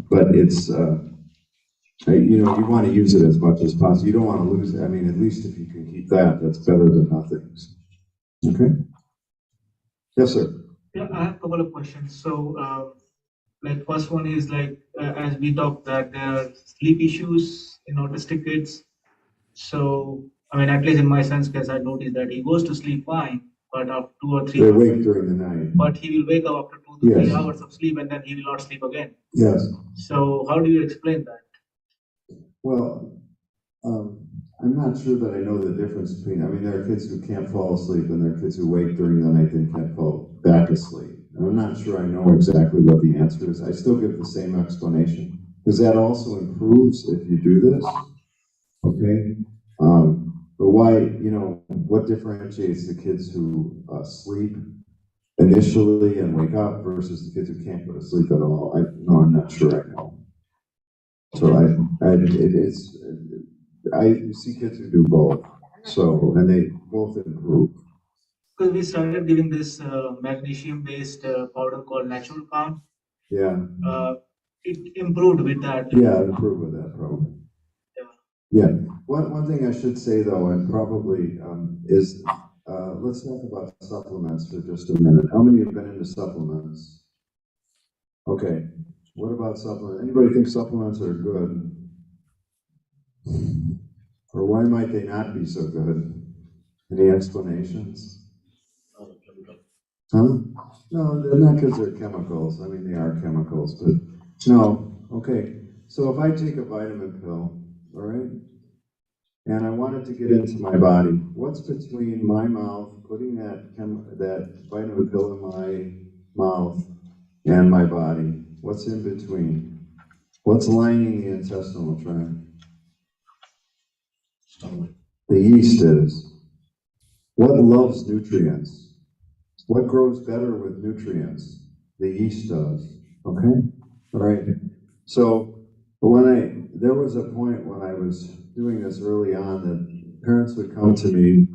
B: but it's you want to use it as much as possible. You don't want to lose it. I mean, at least if you can keep that, that's better than nothing. Okay. Yes, sir.
K: Yeah, I have a couple of questions. So
I: Like first one is like, as we talked that there are sleep issues in autistic kids. So, I mean, at least in my son's case, I noticed that he goes to sleep fine, but after 2 or 3
B: They
I: hours,
B: wake during the night.
I: but he will wake up after 2 to 3
B: Yes.
I: hours of sleep and then he will not sleep again.
B: Yes.
I: So how do you explain that?
B: Well, I'm not sure that I know the difference between, I mean, there are kids who can't fall asleep and there are kids who wake during the night and can't fall back asleep. And I'm not sure I know exactly what the answer is. I still give the same explanation because that also improves if you do this, okay? But why, you know, what differentiates the kids who sleep initially and wake up versus the kids who can't go to sleep at all? I'm not sure I know. So I see kids who do both, so, and they both improve.
I: Because we started giving this magnesium-based powder called Natural Calm.
B: Yeah.
I: It improved with that.
B: Yeah, it improved with that probably. Yeah. One thing I should say though, and probably is, let's talk about supplements for just a minute. How many have been into supplements? Okay. What about supplements? Anybody think supplements are good? Or why might they not be so good? Any explanations? Huh? No, they're not because they're chemicals. I mean, they are chemicals, but no. Okay. So if I take a vitamin pill, all right, and I want it to get into my body, what's between my mouth, putting that vitamin pill in my mouth, and my body? What's in between? What's lining the intestinal tract? The yeast is. What loves nutrients? What grows better with nutrients? The yeast does. Okay? All right. So there was a point when I was doing this early on that parents would come to me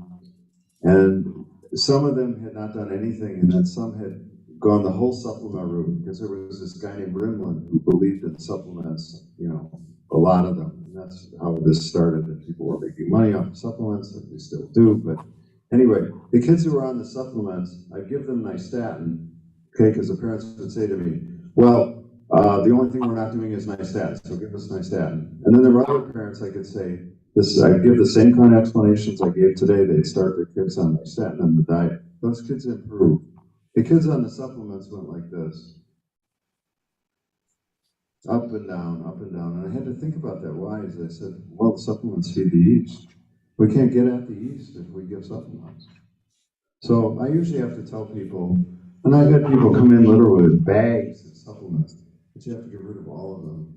B: and some of them had not done anything and then some had gone the whole supplement route because there was this guy named Rimland who believed in supplements, you know, a lot of them. And that's how this started, and people were making money off of supplements, and they still do. But anyway, the kids who were on the supplements, I'd give them nystatin, okay, because the parents would say to me, well, the only thing we're not doing is nystatin, so give us nystatin. And then there were other parents I could say, I give the same kind of explanations I gave today. They'd start their kids on nystatin and the diet. Those kids improve. The kids on the supplements went like this. Up and down, up and down. And I had to think about that. Why? As I said, well, the supplements feed the yeast. We can't get at the yeast if we give supplements. So I usually have to tell people, and I've had people come in literally with bags of supplements, but you have to get rid of all of them.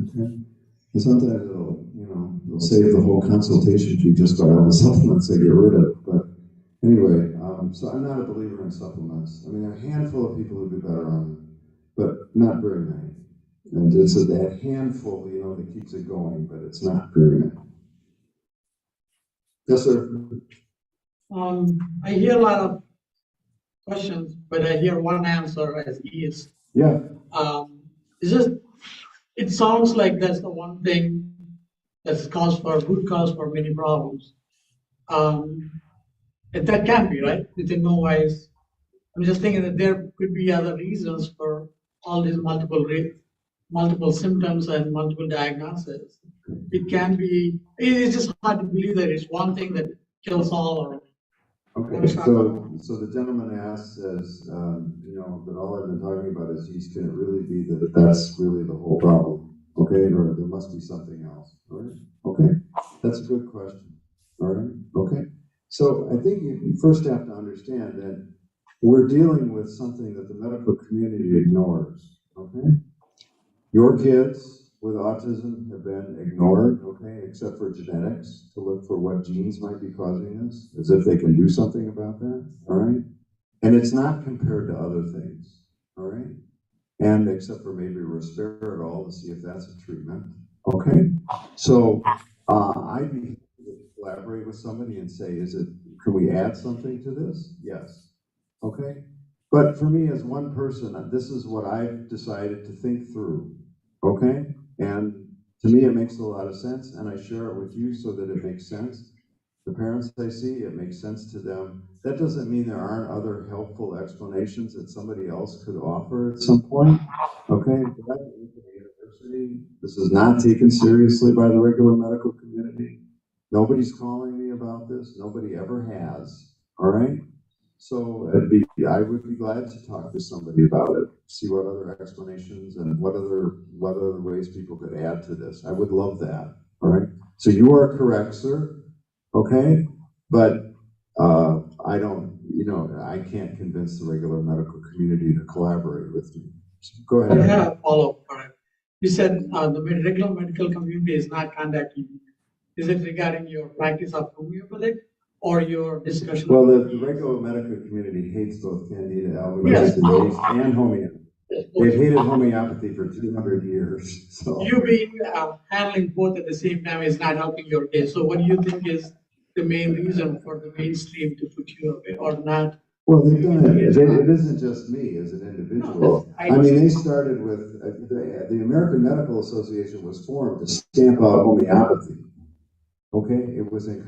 B: Okay? And sometimes they'll save the whole consultation fee just by all the supplements they get rid of. But anyway, so I'm not a believer in supplements. I mean, there are a handful of people who do better on them, but not very many. And it's that handful, that keeps it going, but it's not very many. Yes, sir.
P: I hear a lot of questions, but I hear one answer as is.
B: Yeah.
P: It sounds like that's the one thing that's good cause for many problems. And that can be, right? Within no wise. I'm just thinking that there could be other reasons for all these multiple symptoms and multiple diagnoses. It can be, it's just hard to believe that it's one thing that kills all or.
B: Okay, so the gentleman asks, that all I've been talking about is yeast. Can it really be that that's really the whole problem? Okay, or there must be something else. All right. Okay, that's a good question. All right. Okay. So I think you first have to understand that we're dealing with something that the medical community ignores. Okay. Your kids with autism have been ignored, okay, except for genetics, to look for what genes might be causing this, as if they can do something about that, all right? And it's not compared to other things, all right? And except for maybe resveratrol to see if that's a treatment, okay? So I'd be happy to collaborate with somebody and say, can we add something to this? Yes, okay? But for me as one person, this is what I've decided to think through. Okay, and to me it makes a lot of sense, and I share it with you so that it makes sense. The parents I see, it makes sense to them. That doesn't mean there aren't other helpful explanations that somebody else could offer at some point. Okay, but that's the university. This is not taken seriously by the regular medical community. Nobody's calling me about this. Nobody ever has. All right. So I would be glad to talk to somebody about it, see what other explanations and what other ways people could add to this. I would love that. All right. So you are correct, sir. Okay, but I don't, I can't convince the regular medical community to collaborate with me. So go ahead.
P: I have a follow-up. You said the regular medical community is not contacting you. Is it regarding your practice of homeopathic or your discussion?
B: Well, the regular medical community hates both Candida albicans and homeopathy. They've hated homeopathy for 200 years. So
P: You being handling both at the same time is not helping your case. So what do you think is the main reason for the mainstream to put you away or not?
B: well, they've done it. It isn't just me as an individual. I mean, they started with the American Medical Association was formed to stamp out homeopathy. Okay, it was in in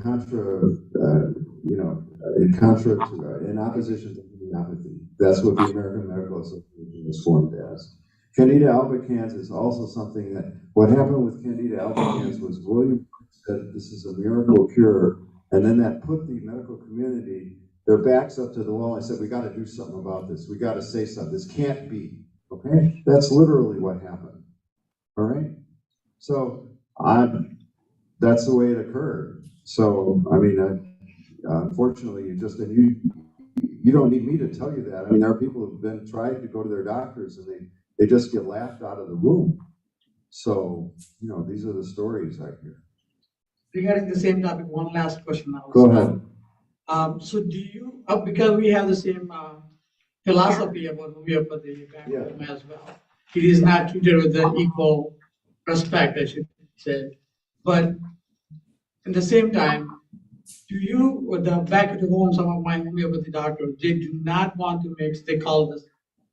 B: opposition to homeopathy. That's what the American Medical Association was formed as. Candida albicans is also something that, what happened with Candida albicans was William said this is a miracle cure, and then that put the medical community, their backs up to the wall and said, we got to do something about this. We got to say something. This can't be. Okay, that's literally what happened. All right, so that's the way it occurred. So, I mean, unfortunately, you don't need me to tell you that. I mean, there are people who've been tried to go to their doctors and they just get laughed out of the room. So, these are the stories I hear.
P: Regarding the same topic, one last question now.
B: Go ahead.
P: So do you, because we have the same philosophy about homeopathy as well. It is not treated with the equal respect, I should say. But at the same time, do you, with the back at home, some of my homeopathy doctors, they do not want to mix, they call this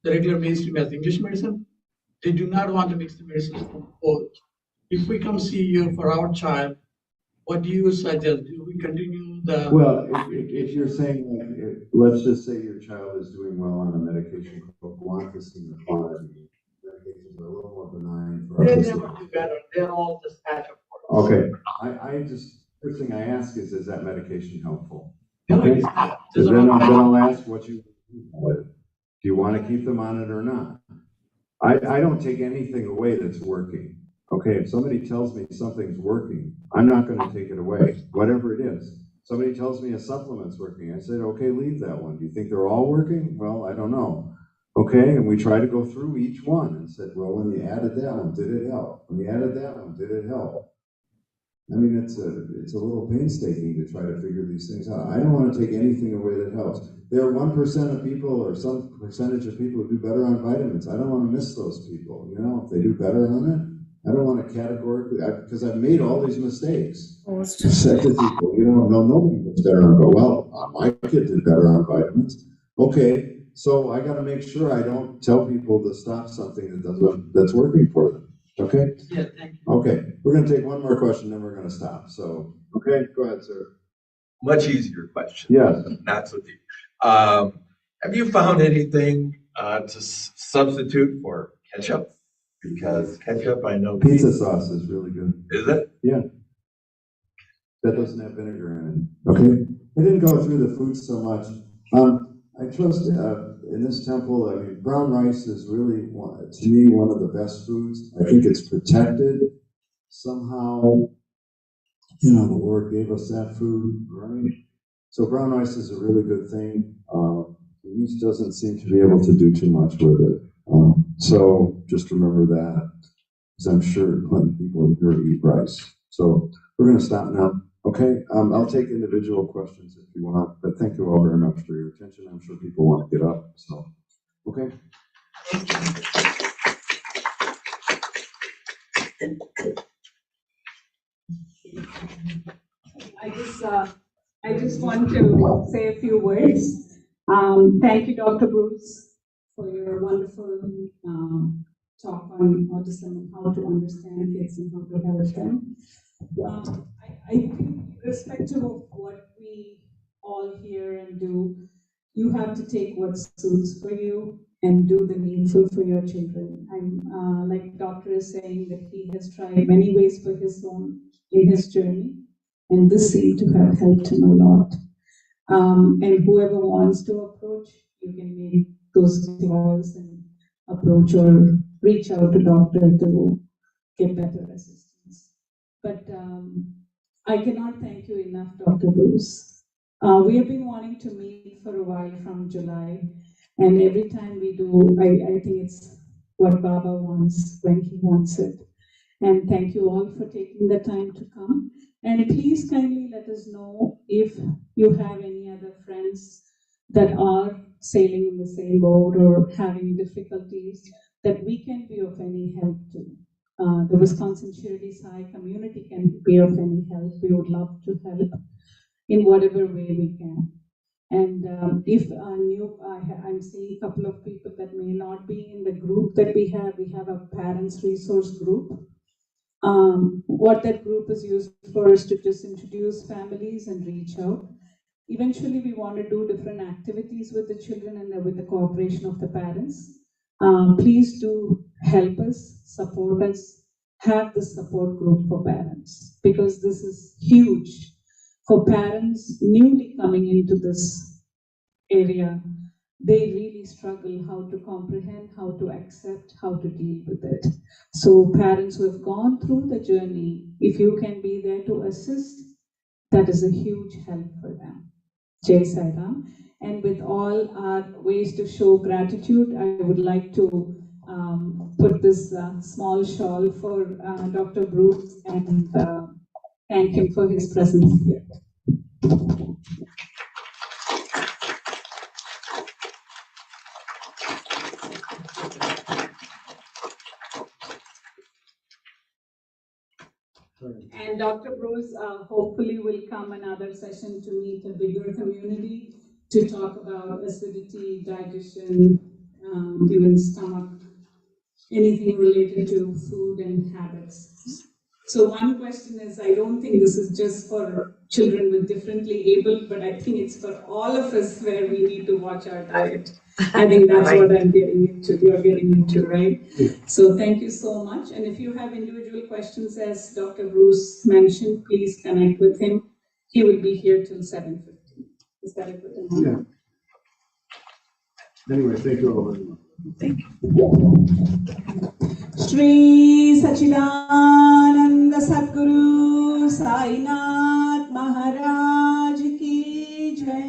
P: the regular mainstream as English medicine. They do not want to mix the medicines from both. If we come see you for our child, what do you suggest? Do we continue the?
B: Well, if you're saying, let's just say your child is doing well on a medication called guanfacine or clonidine. Medications are a little more benign for
P: They
B: autism.
P: never do better. They're all just Ketchup.
B: Okay, first thing I ask is that medication helpful?
P: No,
B: Okay,
P: it's not.
B: so then I'll ask what you do. Do you want to keep them on it or not? I don't take anything away that's working. Okay, if somebody tells me something's working, I'm not going to take it away, whatever it is. Somebody tells me a supplement's working. I said, okay, leave that one. Do you think they're all working? Well, I don't know. Okay, and we try to go through each one and said, well, when you added that one, did it help? When you added that one, did it help? I mean, it's a little painstaking to try to figure these things out. I don't want to take anything away that helps. There are 1% of people or some percentage of people who do better on vitamins. I don't want to miss those people. If they do better on it, I don't want to categorically, because I've made all these mistakes. I said to people, nobody gets better on vitamins. Well, my kid did better on vitamins. Okay, so I got to make sure I don't tell people to stop something that's working for them. Okay?
P: Yeah, thank you.
B: Okay, we're going to take one more question, then we're going to stop. So, okay, go ahead, sir.
E: Much easier question.
B: Yes.
E: Not so deep. Have you found anything to substitute for ketchup? Because ketchup, I know.
B: Pizza sauce is really good.
E: Is it?
B: Yeah. That doesn't have vinegar in it. Okay. I didn't go through the food so much. I trust in this temple, I mean, brown rice is really, to me, one of the best foods. I think it's protected somehow. The Lord gave us that food, right? So brown rice is a really good thing. The yeast doesn't seem to be able to do too much with it. So just remember that, because I'm sure plenty of people in here eat rice. So we're going to stop now. Okay, I'll take individual questions if you want, but thank you all very much for your attention. I'm sure people want to get up, so, okay.
A: I just want to say a few words. Thank you, Dr. Bruce, for your wonderful talk on autism and how to understand kids and how to help them. I think, irrespective of what we all hear and do, you have to take what suits for you and do the needful for your children. I'm like doctor is saying that he has tried many ways for his own in his journey, and this seemed to have helped him a lot. And whoever wants to approach, you can make those calls and approach or reach out to doctor to get better assistance. But I cannot thank you enough, Dr. Bruce. We have been wanting to meet for a while from July, and every time we do, I think it's what Baba wants when he wants it. And thank you all for taking the time to come. And please kindly let us know if you have any other friends that are sailing in the same boat or having difficulties that we can be of any help to. The Wisconsin Shirley Sai community can be of any help. We would love to help in whatever way we can. And if I'm seeing a couple of people that may not be in the group that we have a parents resource group. What that group is used for is to just introduce families and reach out. Eventually, we want to do different activities with the children and with the cooperation of the parents. Please do help us, support us, have the support group for parents, because this is huge for parents newly coming into this area. They really struggle how to comprehend, how to accept, how to deal with it. So parents who have gone through the journey, if you can be there to assist, that is a huge help for them. Jai Sai Ram. And with all our ways to show gratitude, I would like to put this small shawl for Dr. Bruce and thank him for his presence here. And Dr. Bruce hopefully will come another session to meet a bigger community to talk about acidity, digestion, even stomach, anything related to food and habits. So one question is, I don't think this is just for children with differently able, but I think it's for all of us where we need to watch our diet. I think that's what I'm getting into, you're getting into, right? So thank you so much. And if you have individual questions, as Dr. Bruce mentioned, please connect with him. He will be here till 7:50. Is that a good enough?
B: Yeah. Anyway, thank you all very much.
A: Thank you. Shri Sachidananda Sadguru Sainath Maharaj Ki Jai.